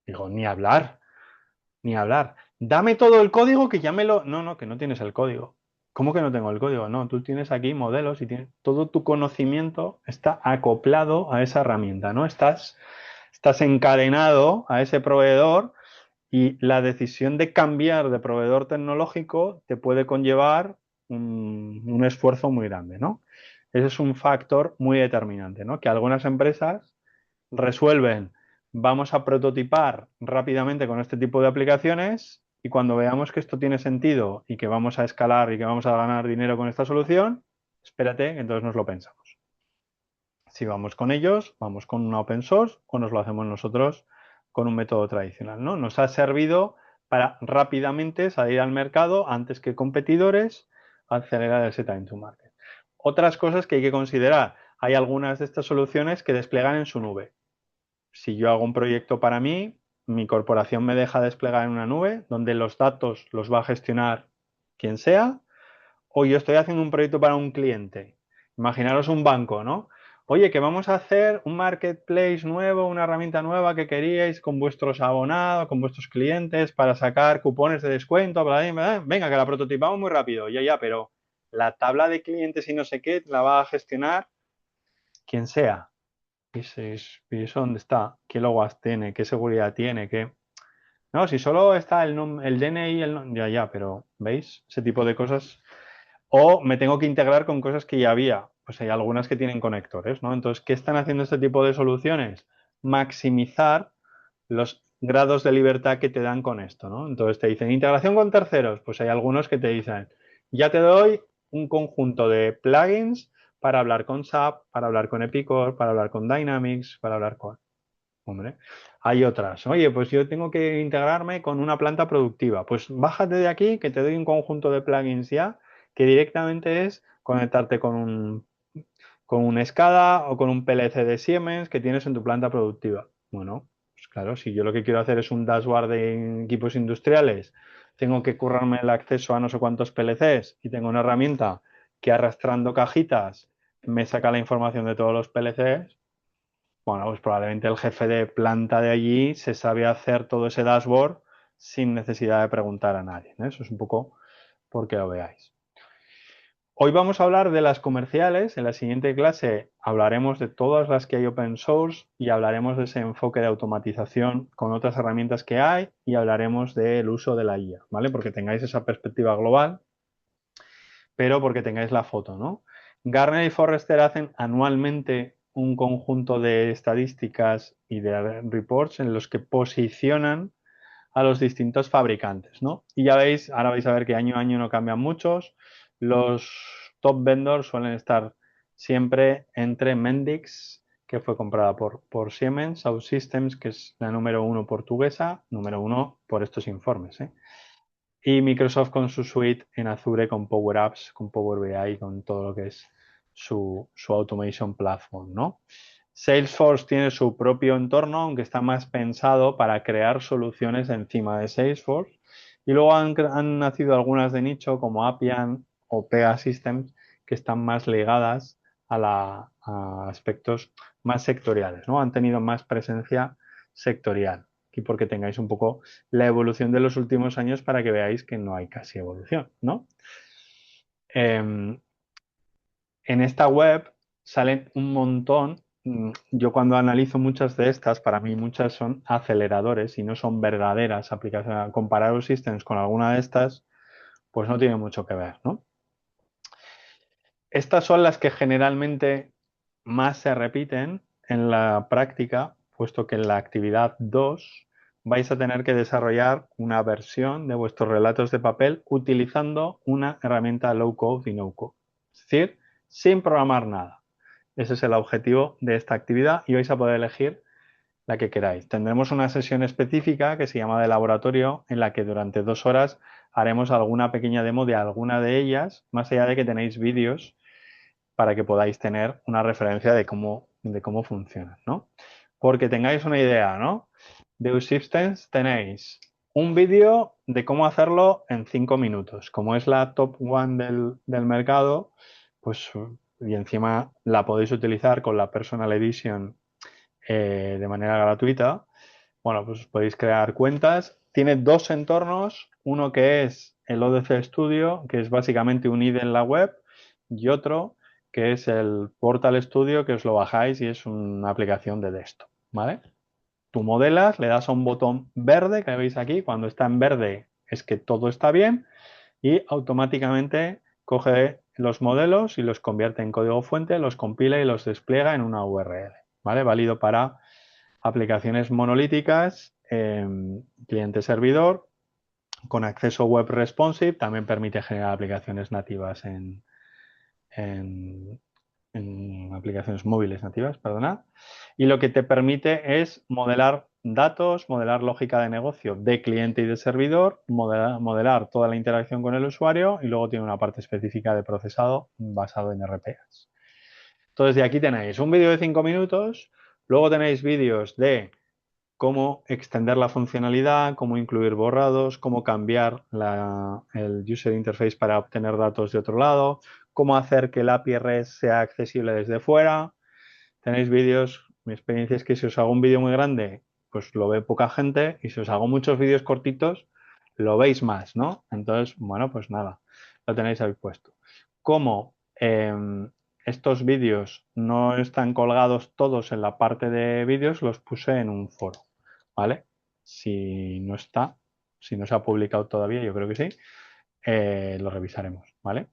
Digo, ni hablar, ni hablar. Dame todo el código que ya me lo... No, no, que no tienes el código. ¿Cómo que no tengo el código? No, tú tienes aquí modelos y tienes... todo tu conocimiento está acoplado a esa herramienta, ¿no? Estás encadenado a ese proveedor y la decisión de cambiar de proveedor tecnológico te puede conllevar un esfuerzo muy grande, ¿no? Ese es un factor muy determinante, ¿no? Que algunas empresas resuelven, vamos a prototipar rápidamente con este tipo de aplicaciones y cuando veamos que esto tiene sentido y que vamos a escalar y que vamos a ganar dinero con esta solución, espérate, que entonces nos lo pensamos. Si vamos con ellos, vamos con una open source o nos lo hacemos nosotros con un método tradicional, ¿no? Nos ha servido para rápidamente salir al mercado antes que competidores, acelerar ese time to market. Otras cosas que hay que considerar. Hay algunas de estas soluciones que desplegan en su nube. Si yo hago un proyecto para mí, mi corporación me deja desplegar en una nube donde los datos los va a gestionar quien sea, o yo estoy haciendo un proyecto para un cliente. Imaginaros un banco, ¿no? Oye, que vamos a hacer un marketplace nuevo, una herramienta nueva que queríais con vuestros abonados, con vuestros clientes para sacar cupones de descuento. Bla, bla, bla. Venga, que la prototipamos muy rápido. Ya, pero la tabla de clientes y no sé qué la va a gestionar quien sea. ¿Y eso dónde está? ¿Qué logas tiene? ¿Qué seguridad tiene? ¿Qué? No, si solo está el DNI, ya, pero ¿veis? Ese tipo de cosas. O me tengo que integrar con cosas que ya había. Pues hay algunas que tienen conectores, ¿no? Entonces, ¿qué están haciendo este tipo de soluciones? Maximizar los grados de libertad que te dan con esto, ¿no? Entonces te dicen integración con terceros. Pues hay algunos que te dicen, ya te doy un conjunto de plugins para hablar con SAP, para hablar con Epicor, para hablar con Dynamics, para hablar con... Hombre, hay otras. Oye, pues yo tengo que integrarme con una planta productiva. Pues bájate de aquí que te doy un conjunto de plugins ya que directamente es conectarte con un SCADA o con un PLC de Siemens que tienes en tu planta productiva. Bueno, pues claro, si yo lo que quiero hacer es un dashboard de equipos industriales, tengo que currarme el acceso a no sé cuántos PLCs y tengo una herramienta que arrastrando cajitas me saca la información de todos los PLCs. Bueno, pues probablemente el jefe de planta de allí se sabe hacer todo ese dashboard sin necesidad de preguntar a nadie, ¿no? Eso es un poco porque lo veáis. Hoy vamos a hablar de las comerciales. En la siguiente clase hablaremos de todas las que hay open source y hablaremos de ese enfoque de automatización con otras herramientas que hay y hablaremos del uso de la IA, ¿vale? Porque tengáis esa perspectiva global, pero porque tengáis la foto, ¿no? Gartner y Forrester hacen anualmente un conjunto de estadísticas y de reports en los que posicionan a los distintos fabricantes, ¿no? Y ya veis, ahora vais a ver que año a año no cambian muchos. Los top vendors suelen estar siempre entre Mendix, que fue comprada por Siemens, OutSystems, que es la número uno portuguesa, número uno por estos informes, ¿eh? Y Microsoft con su suite en Azure, con Power Apps, con Power BI, con todo lo que es su Automation Platform, ¿no? Salesforce tiene su propio entorno, aunque está más pensado para crear soluciones encima de Salesforce. Y luego han nacido algunas de nicho como Appian o Pega Systems que están más ligadas a aspectos más sectoriales, ¿no? Han tenido más presencia sectorial. Y porque tengáis un poco la evolución de los últimos años para que veáis que no hay casi evolución, ¿no? En esta web salen un montón. Yo cuando analizo muchas de estas, para mí muchas son aceleradores y no son verdaderas aplicaciones. Comparar los systems con alguna de estas, pues no tiene mucho que ver, ¿no? Estas son las que generalmente más se repiten en la práctica, puesto que en la actividad 2 vais a tener que desarrollar una versión de vuestros relatos de papel utilizando una herramienta low code y no code. Es decir, sin programar nada. Ese es el objetivo de esta actividad y vais a poder elegir la que queráis. Tendremos una sesión específica que se llama de laboratorio en la que durante 2 horas haremos alguna pequeña demo de alguna de ellas, más allá de que tenéis vídeos para que podáis tener una referencia de cómo funcionan, ¿no? Porque tengáis una idea, ¿no? De Usystems tenéis un vídeo de cómo hacerlo en 5 minutos. Como es la top one del mercado, pues y encima la podéis utilizar con la Personal Edition de manera gratuita. Bueno, pues podéis crear cuentas. Tiene dos entornos, uno que es el ODC Studio, que es básicamente un IDE en la web, y otro que es el Portal Studio, que os lo bajáis y es una aplicación de desktop, ¿vale? Tú modelas, le das a un botón verde que veis aquí, cuando está en verde es que todo está bien y automáticamente coge los modelos y los convierte en código fuente, los compila y los despliega en una URL, ¿vale? Válido para aplicaciones monolíticas, cliente-servidor, con acceso web responsive, también permite generar aplicaciones nativas en, en aplicaciones móviles nativas, perdonad. Y lo que te permite es modelar datos, modelar lógica de negocio de cliente y de servidor, modelar toda la interacción con el usuario y luego tiene una parte específica de procesado basado en RPAs. Entonces, de aquí tenéis un vídeo de 5 minutos, luego tenéis vídeos de cómo extender la funcionalidad, cómo incluir borrados, cómo cambiar el user interface para obtener datos de otro lado, cómo hacer que el API REST sea accesible desde fuera. Tenéis vídeos, mi experiencia es que si os hago un vídeo muy grande, pues lo ve poca gente y si os hago muchos vídeos cortitos, lo veis más, ¿no? Entonces, bueno, pues nada, lo tenéis ahí puesto. Como estos vídeos no están colgados todos en la parte de vídeos, los puse en un foro, ¿vale? Si no está, si no se ha publicado todavía, yo creo que sí, lo revisaremos, ¿vale?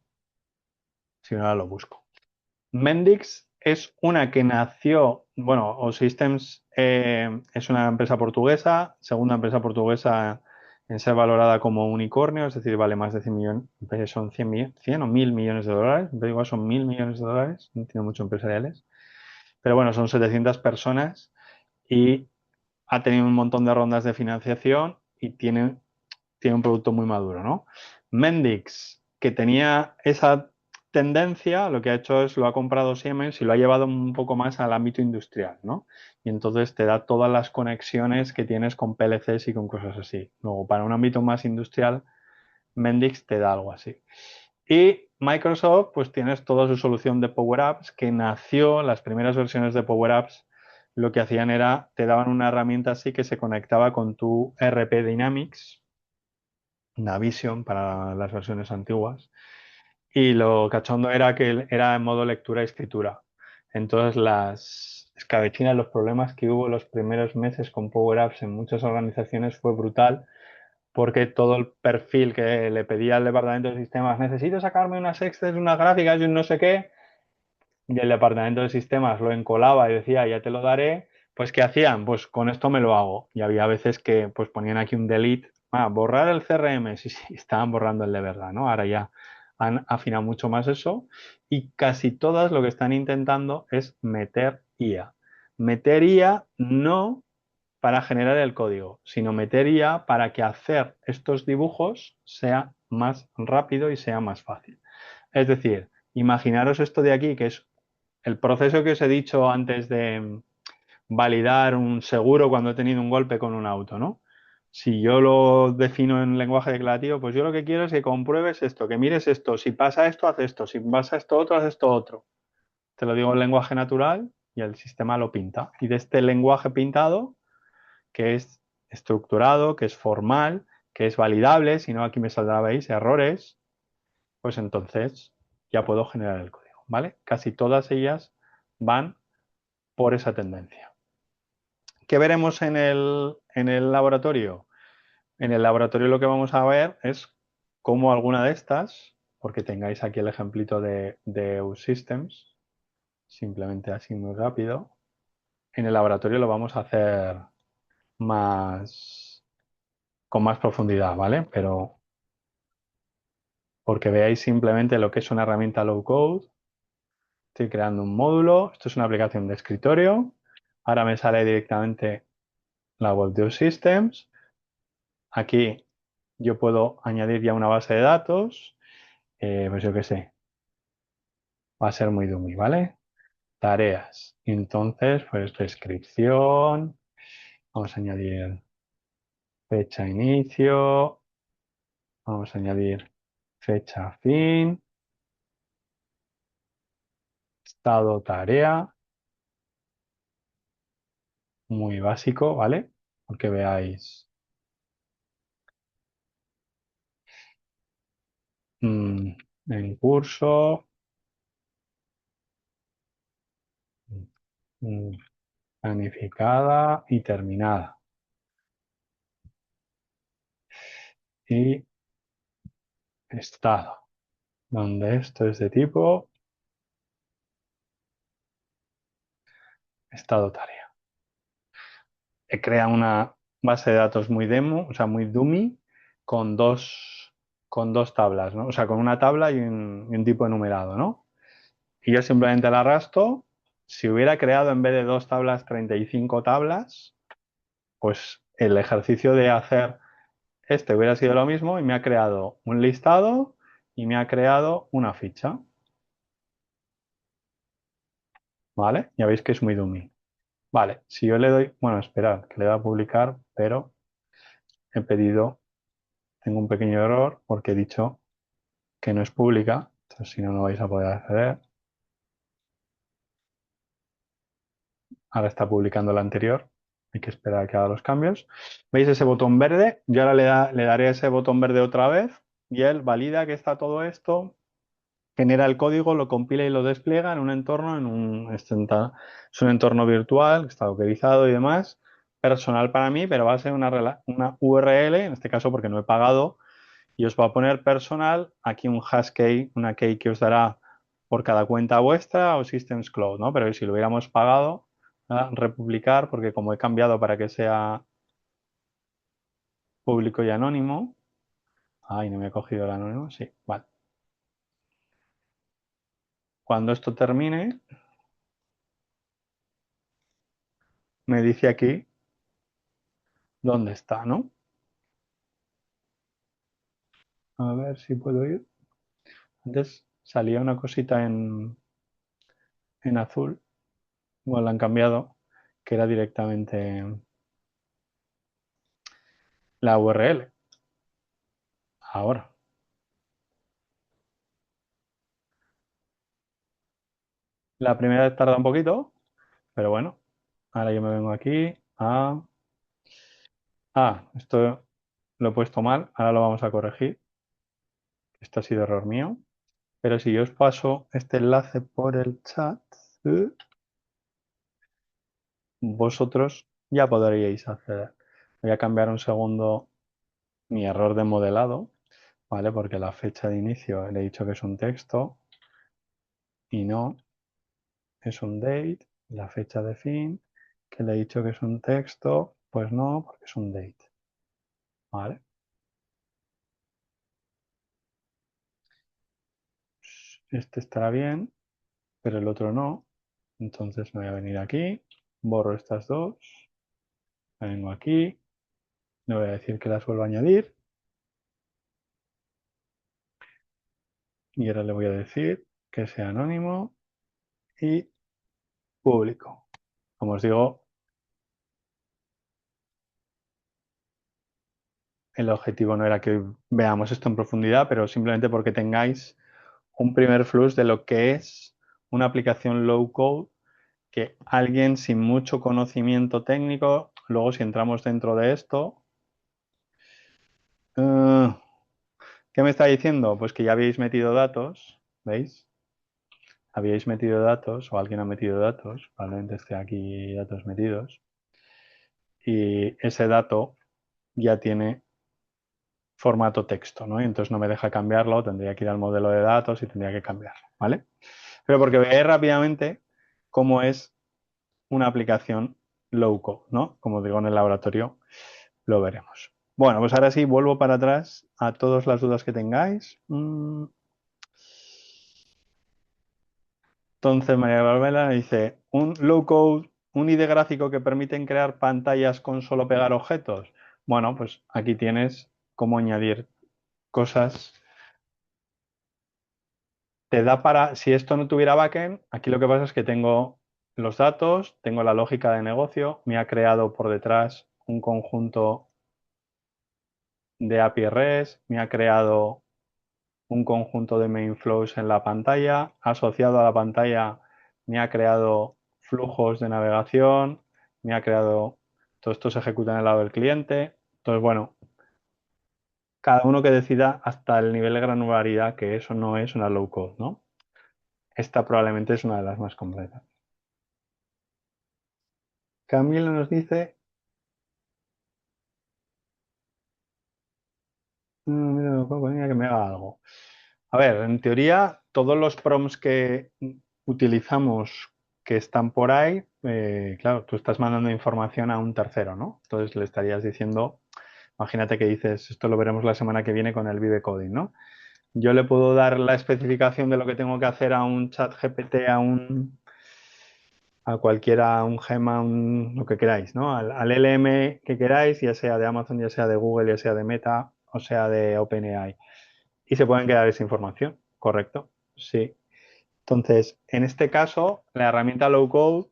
Si no, ahora lo busco. Mendix es una que nació, bueno, OSystems es una empresa portuguesa, segunda empresa portuguesa en ser valorada como unicornio, es decir, vale más de 100 millones, son 100 o 1000 millones de dólares, pero igual son 1000 millones de dólares, no tiene mucho empresariales, pero bueno, son 700 personas y ha tenido un montón de rondas de financiación y tiene un producto muy maduro, ¿no? Mendix, que tenía esa tendencia, lo que ha hecho es lo ha comprado Siemens y lo ha llevado un poco más al ámbito industrial, ¿no? Y entonces te da todas las conexiones que tienes con PLCs y con cosas así. Luego, para un ámbito más industrial, Mendix te da algo así. Y Microsoft, pues tienes toda su solución de Power Apps que nació, las primeras versiones de Power Apps, lo que hacían era, te daban una herramienta así que se conectaba con tu RP Dynamics, Navision para las versiones antiguas. Y lo cachondo era que era en modo lectura y escritura. Entonces las escabechina, los problemas que hubo los primeros meses con Power Apps en muchas organizaciones fue brutal porque todo el perfil que le pedía al departamento de sistemas, necesito sacarme unas Excel, unas gráficas y un no sé qué, y el departamento de sistemas lo encolaba y decía, ya te lo daré, pues ¿qué hacían? Pues con esto me lo hago. Y había veces que pues ponían aquí un delete, borrar el CRM, sí, sí, estaban borrando el de verdad, ¿no? Ahora ya han afinado mucho más eso y casi todas lo que están intentando es meter IA. Meter IA no para generar el código, sino meter IA para que hacer estos dibujos sea más rápido y sea más fácil. Es decir, imaginaros esto de aquí, que es el proceso que os he dicho antes de validar un seguro cuando he tenido un golpe con un auto, ¿no? Si yo lo defino en lenguaje declarativo, pues yo lo que quiero es que compruebes esto, que mires esto, si pasa esto, haz esto, si pasa esto otro, haz esto otro. Te lo digo en lenguaje natural y el sistema lo pinta. Y de este lenguaje pintado, que es estructurado, que es formal, que es validable, si no aquí me saldrá, veis, errores, pues entonces ya puedo generar el código, ¿vale? Casi todas ellas van por esa tendencia. ¿Qué veremos en el laboratorio? En el laboratorio lo que vamos a ver es cómo alguna de estas, porque tengáis aquí el ejemplito de Systems, simplemente así muy rápido, en el laboratorio lo vamos a hacer más, con más profundidad, ¿vale? Pero porque veáis simplemente lo que es una herramienta low code. Estoy creando un módulo, esto es una aplicación de escritorio. Ahora me sale directamente la web de Systems. Aquí yo puedo añadir ya una base de datos. Pues yo qué sé, va a ser muy dummy, ¿vale? Tareas. Entonces, pues descripción. Vamos a añadir fecha inicio. Vamos a añadir fecha fin. Estado tarea. Muy básico, ¿vale? Porque veáis mm, en curso. mm, Planificada y terminada. Y estado, donde esto es de tipo estado tarea. He creado una base de datos muy demo, o sea, muy dummy, con dos tablas, ¿no? O sea, con una tabla y un tipo enumerado, ¿no? Y yo simplemente la arrastro. Si hubiera creado en vez de dos tablas 35 tablas, pues el ejercicio de hacer este hubiera sido lo mismo y me ha creado un listado y me ha creado una ficha, ¿vale? Ya veis que es muy dummy. Vale, si yo le doy, bueno, esperad, que le doy a publicar, pero he pedido, tengo un pequeño error porque he dicho que no es pública, entonces si no, no vais a poder acceder. Ahora está publicando la anterior, hay que esperar a que haga los cambios. ¿Veis ese botón verde? Yo ahora le daré ese botón verde otra vez y él valida que está todo esto, genera el código, lo compila y lo despliega en un entorno, es un entorno virtual, que está dockerizado y demás, personal para mí, pero va a ser una URL, en este caso porque no he pagado, y os va a poner personal, aquí un hash key, una key que os dará por cada cuenta vuestra o Systems Cloud, ¿no? Pero si lo hubiéramos pagado, republicar, porque como he cambiado para que sea público y anónimo, ay, no me he cogido el anónimo, sí, vale. Cuando esto termine, me dice aquí dónde está, ¿no? A ver si puedo ir. Antes salía una cosita en azul, igual la han cambiado, que era directamente la URL. Ahora, la primera vez tarda un poquito, pero bueno, ahora yo me vengo aquí a... Ah, esto lo he puesto mal, ahora lo vamos a corregir. Esto ha sido error mío. Pero si yo os paso este enlace por el chat, eh, vosotros ya podríais acceder. Voy a cambiar un segundo mi error de modelado, ¿vale? Porque la fecha de inicio le he dicho que es un texto y no es un date. La fecha de fin, que le he dicho que es un texto, pues no, porque es un date, ¿vale? Este estará bien, pero el otro no. Entonces me voy a venir aquí, borro estas dos, me vengo aquí, le voy a decir que las vuelvo a añadir y ahora le voy a decir que sea anónimo y público. Como os digo, el objetivo no era que veamos esto en profundidad, pero simplemente porque tengáis un primer flux de lo que es una aplicación low code que alguien sin mucho conocimiento técnico, luego si entramos dentro de esto, eh, ¿qué me está diciendo? Pues que ya habéis metido datos, ¿veis? Habíais metido datos o alguien ha metido datos, probablemente esté aquí datos metidos, y ese dato ya tiene formato texto, ¿no? Y entonces no me deja cambiarlo, tendría que ir al modelo de datos y tendría que cambiarlo, ¿vale? Pero porque veáis rápidamente cómo es una aplicación low code, ¿no? Como digo en el laboratorio, lo veremos. Bueno, pues ahora sí, vuelvo para atrás a todas las dudas que tengáis. Entonces, María Barbela dice, un low code, un IDE gráfico que permiten crear pantallas con solo pegar objetos. Bueno, pues aquí tienes cómo añadir cosas. Te da para, si esto no tuviera backend, aquí lo que pasa es que tengo los datos, tengo la lógica de negocio, me ha creado por detrás un conjunto de API REST, me ha creado un conjunto de main flows en la pantalla, asociado a la pantalla me ha creado flujos de navegación, me ha creado, todo esto se ejecuta en el lado del cliente. Entonces, bueno, cada uno que decida hasta el nivel de granularidad que eso no es una low code, ¿no? Esta probablemente es una de las más completas. Camilo nos dice, mira, que me haga algo. A ver, en teoría, todos los prompts que utilizamos que están por ahí, claro, tú estás mandando información a un tercero, ¿no? Entonces le estarías diciendo, imagínate que dices, esto lo veremos la semana que viene con el Vive Coding, ¿no? Yo le puedo dar la especificación de lo que tengo que hacer a un chat GPT, a cualquiera, a un Gema, lo que queráis, ¿no? Al LM que queráis, ya sea de Amazon, ya sea de Google, ya sea de Meta, o sea de OpenAI. Y se pueden quedar esa información, ¿correcto? Sí. Entonces, en este caso, la herramienta low code,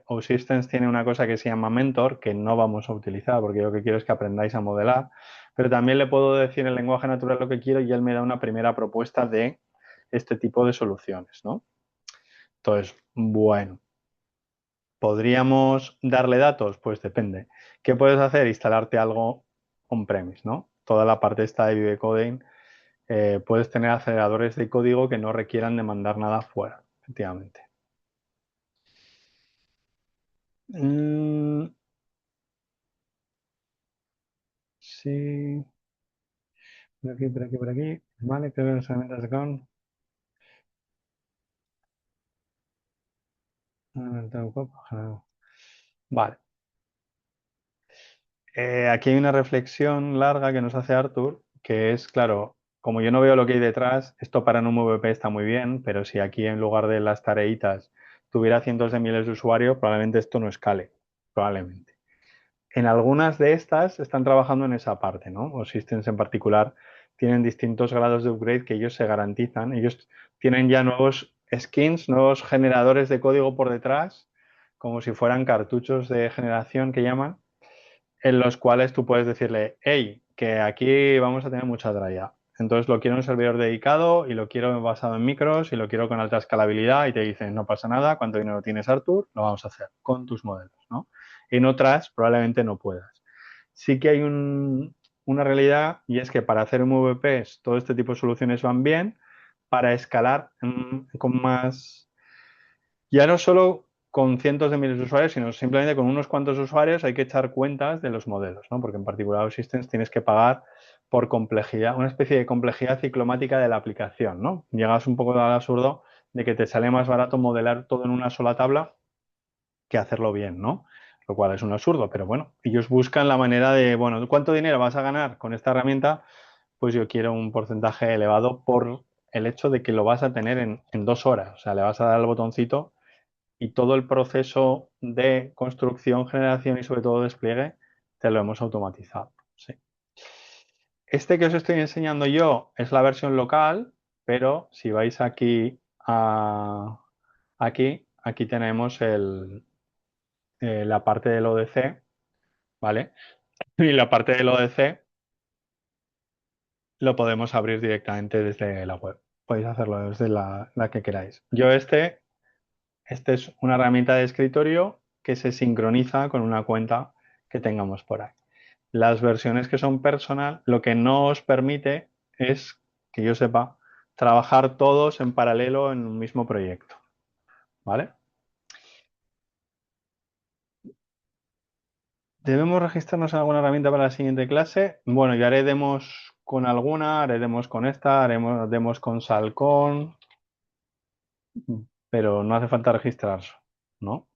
OSystems tiene una cosa que se llama Mentor, que no vamos a utilizar, porque yo lo que quiero es que aprendáis a modelar, pero también le puedo decir en lenguaje natural lo que quiero y él me da una primera propuesta de este tipo de soluciones, ¿no? Entonces, bueno, ¿podríamos darle datos? Pues depende. ¿Qué puedes hacer? Instalarte algo on-premise, ¿no? Toda la parte esta de Vive Coding, puedes tener aceleradores de código que no requieran de mandar nada fuera, efectivamente. Mm, sí, por aquí, por aquí, por aquí. Vale, creo que las herramientas de con. Vale. Aquí hay una reflexión larga que nos hace Arthur, que es, claro, como yo no veo lo que hay detrás, esto para un MVP está muy bien, pero si aquí en lugar de las tareitas tuviera cientos de miles de usuarios, probablemente esto no escale, probablemente. En algunas de estas están trabajando en esa parte, ¿no? O Systems en particular tienen distintos grados de upgrade que ellos se garantizan. Ellos tienen ya nuevos skins, nuevos generadores de código por detrás, como si fueran cartuchos de generación que llaman, en los cuales tú puedes decirle, hey, que aquí vamos a tener mucha tralla. Entonces lo quiero en un servidor dedicado y lo quiero basado en micros y lo quiero con alta escalabilidad y te dicen, no pasa nada, ¿cuánto dinero tienes, Artur? Lo vamos a hacer con tus modelos, ¿no? En otras probablemente no puedas. Sí que hay una realidad y es que para hacer MVPs todo este tipo de soluciones van bien, para escalar con más, ya no solo con cientos de miles de usuarios, sino simplemente con unos cuantos usuarios hay que echar cuentas de los modelos, ¿no? Porque en particular OSystems tienes que pagar por complejidad, una especie de complejidad ciclomática de la aplicación, ¿no? Llegas un poco al absurdo de que te sale más barato modelar todo en una sola tabla que hacerlo bien, ¿no? Lo cual es un absurdo, pero bueno, ellos buscan la manera de, bueno, ¿cuánto dinero vas a ganar con esta herramienta? Pues yo quiero un porcentaje elevado por el hecho de que lo vas a tener en 2 horas, o sea, le vas a dar el botoncito y todo el proceso de construcción, generación y sobre todo despliegue te lo hemos automatizado. Sí. Este que os estoy enseñando yo es la versión local, pero si vais aquí, aquí tenemos la parte del ODC, ¿vale? Y la parte del ODC lo podemos abrir directamente desde la web. Podéis hacerlo desde la que queráis. Este es una herramienta de escritorio que se sincroniza con una cuenta que tengamos por ahí. Las versiones que son personal, lo que no os permite es, que yo sepa, trabajar todos en paralelo en un mismo proyecto, ¿vale? ¿Debemos registrarnos en alguna herramienta para la siguiente clase? Bueno, yo haré demos con alguna, haré demos con esta, haremos demos con Salcón, pero no hace falta registrarse, ¿no?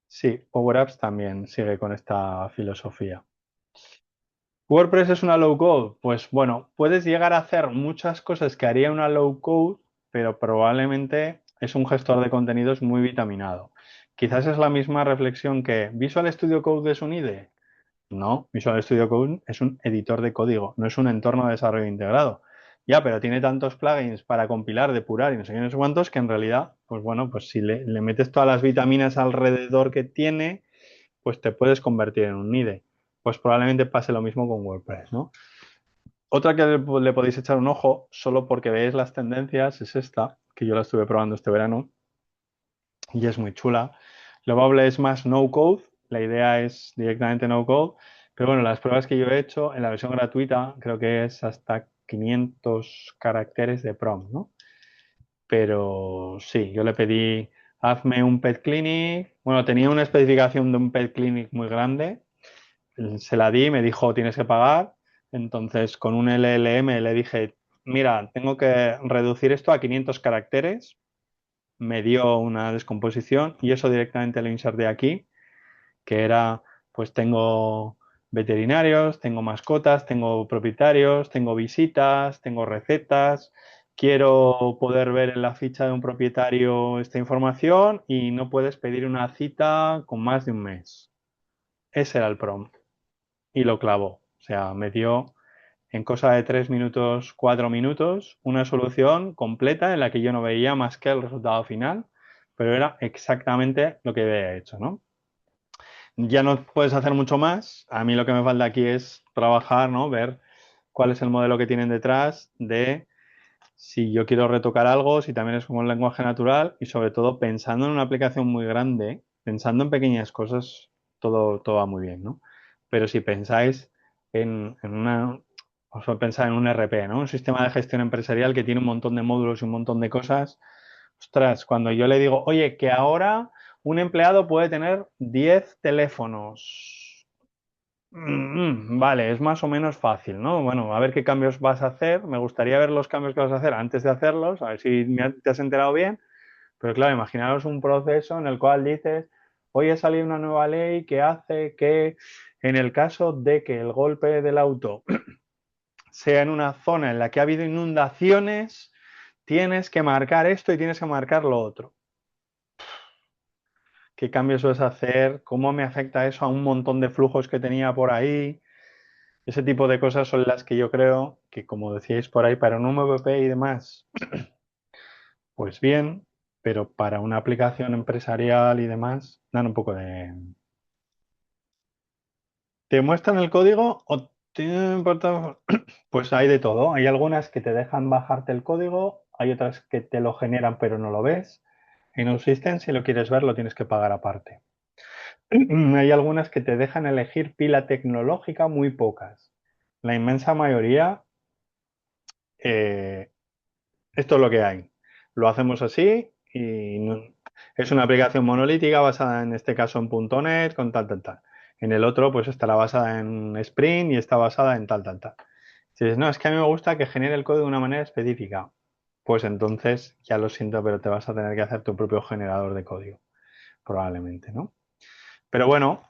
Sí, Power Apps también sigue con esta filosofía. ¿WordPress es una low code? Pues bueno, puedes llegar a hacer muchas cosas que haría una low code, pero probablemente es un gestor de contenidos muy vitaminado. Quizás es la misma reflexión que ¿Visual Studio Code es un IDE? No, Visual Studio Code es un editor de código, no es un entorno de desarrollo integrado. Ya, pero tiene tantos plugins para compilar, depurar y no sé qué, no sé cuántos, que en realidad, pues bueno, pues si le metes todas las vitaminas alrededor que tiene, pues te puedes convertir en un IDE. Pues probablemente pase lo mismo con WordPress, ¿no? Otra que le podéis echar un ojo, solo porque veis las tendencias, es esta, que yo la estuve probando este verano y es muy chula. Lovable es más no code, la idea es directamente no code, pero bueno, las pruebas que yo he hecho en la versión gratuita creo que es hasta 500 caracteres de prompt, ¿no? Pero sí, yo le pedí, hazme un pet clinic, bueno, tenía una especificación de un pet clinic muy grande, se la di, me dijo tienes que pagar, entonces con un LLM le dije, mira, tengo que reducir esto a 500 caracteres, me dio una descomposición y eso directamente lo inserté aquí, que era, pues tengo veterinarios, tengo mascotas, tengo propietarios, tengo visitas, tengo recetas, quiero poder ver en la ficha de un propietario esta información y no puedes pedir una cita con más de un mes. Ese era el prompt y lo clavó. O sea, me dio en cosa de 3 minutos, 4 minutos, una solución completa en la que yo no veía más que el resultado final, pero era exactamente lo que había hecho, ¿no? Ya no puedes hacer mucho más. A mí lo que me falta aquí es trabajar, ¿no? Ver cuál es el modelo que tienen detrás de si yo quiero retocar algo, si también es como un lenguaje natural y sobre todo pensando en una aplicación muy grande, pensando en pequeñas cosas, todo va muy bien, ¿no? Pero si pensáis os pensar en un RP, ¿no? Un sistema de gestión empresarial que tiene un montón de módulos y un montón de cosas. Ostras, cuando yo le digo, oye, que ahora un empleado puede tener 10 teléfonos. Vale, es más o menos fácil, ¿no? Bueno, a ver qué cambios vas a hacer. Me gustaría ver los cambios que vas a hacer antes de hacerlos, a ver si te has enterado bien. Pero claro, imaginaros un proceso en el cual dices, hoy ha salido una nueva ley que hace que en el caso de que el golpe del auto sea en una zona en la que ha habido inundaciones, tienes que marcar esto y tienes que marcar lo otro. ¿Qué cambios vas a hacer? ¿Cómo me afecta eso a un montón de flujos que tenía por ahí? Ese tipo de cosas son las que yo creo que, como decíais por ahí, para un MVP y demás, pues bien, pero para una aplicación empresarial y demás, dan un poco de... ¿Te muestran el código o te importa? Pues hay de todo. Hay algunas que te dejan bajarte el código, hay otras que te lo generan pero no lo ves. En un system, si lo quieres ver, lo tienes que pagar aparte. Hay algunas que te dejan elegir pila tecnológica, muy pocas. La inmensa mayoría eh, esto es lo que hay. Lo hacemos así y es una aplicación monolítica basada en este caso en .NET con tal, tal, tal. En el otro pues estará basada en Spring y está basada en tal, tal, tal. Si dices, no, es que a mí me gusta que genere el código de una manera específica, pues entonces ya lo siento, pero te vas a tener que hacer tu propio generador de código, probablemente, ¿no? Pero bueno,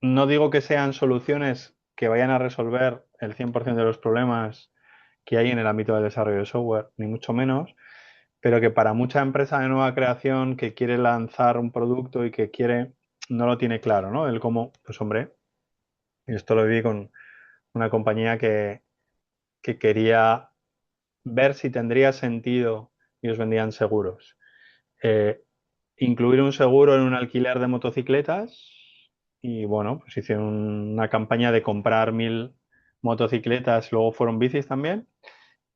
no digo que sean soluciones que vayan a resolver el 100% de los problemas que hay en el ámbito del desarrollo de software, ni mucho menos, pero que para mucha empresa de nueva creación que quiere lanzar un producto y que quiere, no lo tiene claro, ¿no? El cómo, pues hombre, y esto lo viví con una compañía que quería ver si tendría sentido y os vendían seguros. incluir un seguro en un alquiler de motocicletas y bueno, pues hicieron una campaña de comprar 1.000 motocicletas, luego fueron bicis también,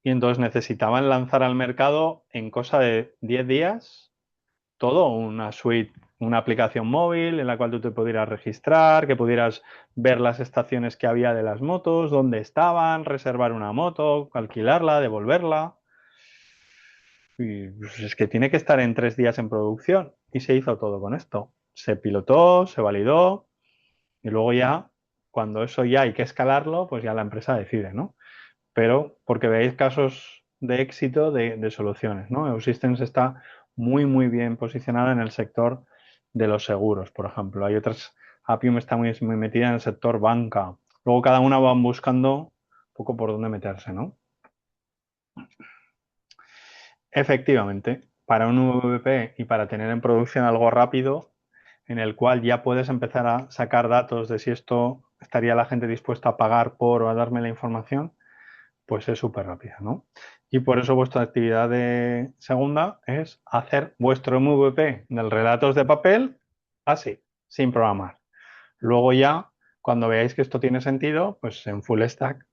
y entonces necesitaban lanzar al mercado en cosa de 10 días todo, una suite, una aplicación móvil en la cual tú te pudieras registrar, que pudieras ver las estaciones que había de las motos, dónde estaban, reservar una moto, alquilarla, devolverla. Y pues, es que tiene que estar en 3 días en producción y se hizo todo con esto. Se pilotó, se validó y luego ya, cuando eso ya hay que escalarlo, pues ya la empresa decide, ¿no? Pero porque veáis casos de éxito de soluciones, ¿no? Eusystems está muy, muy bien posicionada en el sector de los seguros, por ejemplo. Hay otras, Appium está muy, muy metida en el sector banca. Luego cada una van buscando un poco por dónde meterse, ¿no? Efectivamente, para un MVP y para tener en producción algo rápido, en el cual ya puedes empezar a sacar datos de si esto estaría la gente dispuesta a pagar por o a darme la información, pues es súper rápida, ¿no? Y por eso vuestra actividad de segunda es hacer vuestro MVP del relatos de papel así, sin programar. Luego ya, cuando veáis que esto tiene sentido, pues en full stack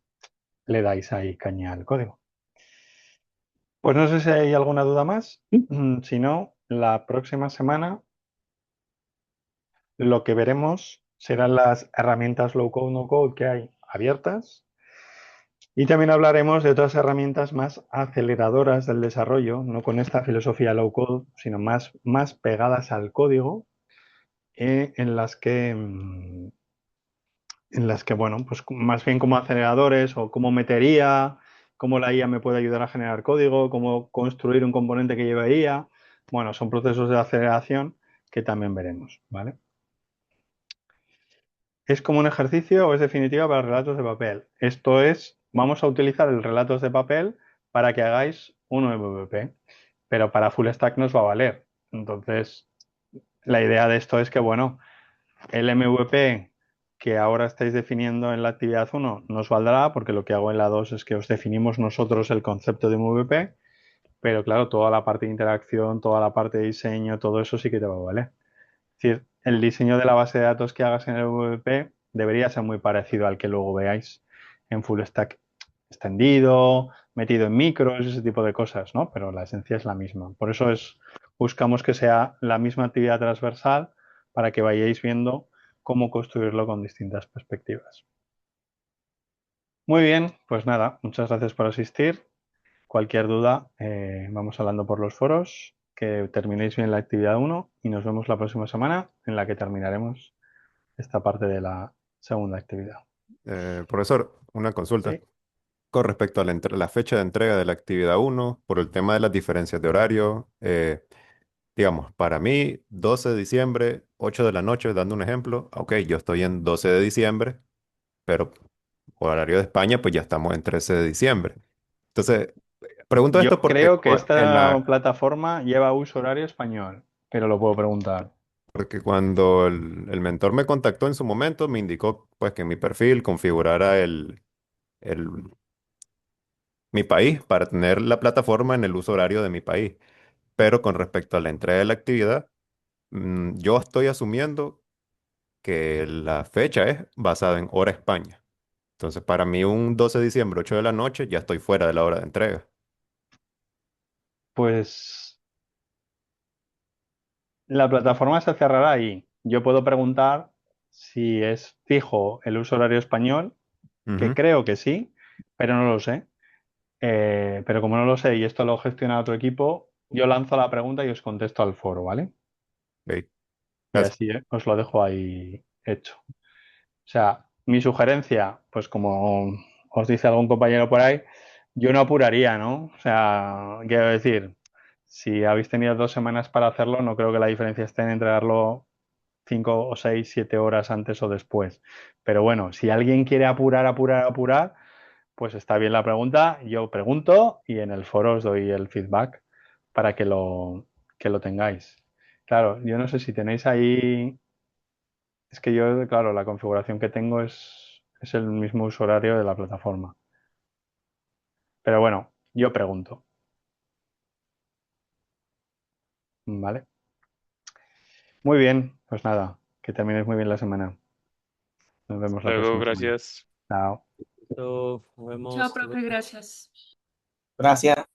le dais ahí caña al código. Pues no sé si hay alguna duda más. Si no, la próxima semana lo que veremos serán las herramientas low code, no code que hay abiertas. Y también hablaremos de otras herramientas más aceleradoras del desarrollo, no con esta filosofía low code, sino más pegadas al código, en las que, bueno, pues más bien como aceleradores o cómo metería, cómo la IA me puede ayudar a generar código, cómo construir un componente que lleve IA. Bueno, son procesos de aceleración que también veremos, ¿vale? ¿Es como un ejercicio o es definitiva para relatos de papel? Esto es, vamos a utilizar el relatos de papel para que hagáis un MVP, pero para full stack nos va a valer. Entonces, la idea de esto es que, bueno, el MVP que ahora estáis definiendo en la actividad 1 nos valdrá, porque lo que hago en la 2 es que os definimos nosotros el concepto de MVP, pero claro, toda la parte de interacción, toda la parte de diseño, todo eso sí que te va a valer. Es decir, el diseño de la base de datos que hagas en el MVP debería ser muy parecido al que luego veáis en full stack extendido, metido en micros, ese tipo de cosas, ¿no? Pero la esencia es la misma. Por eso buscamos que sea la misma actividad transversal para que vayáis viendo cómo construirlo con distintas perspectivas. Muy bien, pues nada, muchas gracias por asistir. Cualquier duda, vamos hablando por los foros. Que terminéis bien la actividad 1 y nos vemos la próxima semana en la que terminaremos esta parte de la segunda actividad. Profesor, una consulta. Sí, Con respecto a la fecha de entrega de la actividad uno por el tema de las diferencias de horario, digamos, para mí, 12 de diciembre, 8 de la noche, dando un ejemplo, ok, yo estoy en 12 de diciembre, pero horario de España, pues ya estamos en 13 de diciembre. Entonces, pregunto yo esto porque creo que esta plataforma lleva uso horario español, pero lo puedo preguntar. porque cuando el mentor me contactó en su momento, me indicó pues que en mi perfil configurara el, mi país para tener la plataforma en el uso horario de mi país. Pero con respecto a la entrega de la actividad, yo estoy asumiendo que la fecha es basada en hora España. Entonces, para mí, un 12 de diciembre, 8 de la noche, ya estoy fuera de la hora de entrega. Pues la plataforma se cerrará ahí. Yo puedo preguntar si es fijo el uso horario español, que Ujú, creo que sí, pero no lo sé. Pero como no lo sé y esto lo gestiona otro equipo, yo lanzo la pregunta y os contesto al foro, ¿vale? ok, Y gracias. así os lo dejo ahí hecho. O sea, mi sugerencia, pues como os dice algún compañero por ahí, yo no apuraría, ¿no? O sea, quiero decir, si habéis tenido 2 semanas para hacerlo, no creo que la diferencia esté en entregarlo 5 o 6, 7 horas antes o después. Pero bueno, si alguien quiere apurar, apurar, apurar, pues está bien la pregunta. Yo pregunto y en el foro os doy el feedback para que lo tengáis. Claro, yo no sé si tenéis ahí. Es que yo, claro, la configuración que tengo es el mismo uso horario de la plataforma. Pero bueno, yo pregunto, ¿vale? Muy bien, pues nada, que termines muy bien la semana. Nos vemos la Luego, próxima semana. gracias. Chao. Nos Chao, vemos. profe, gracias. Gracias.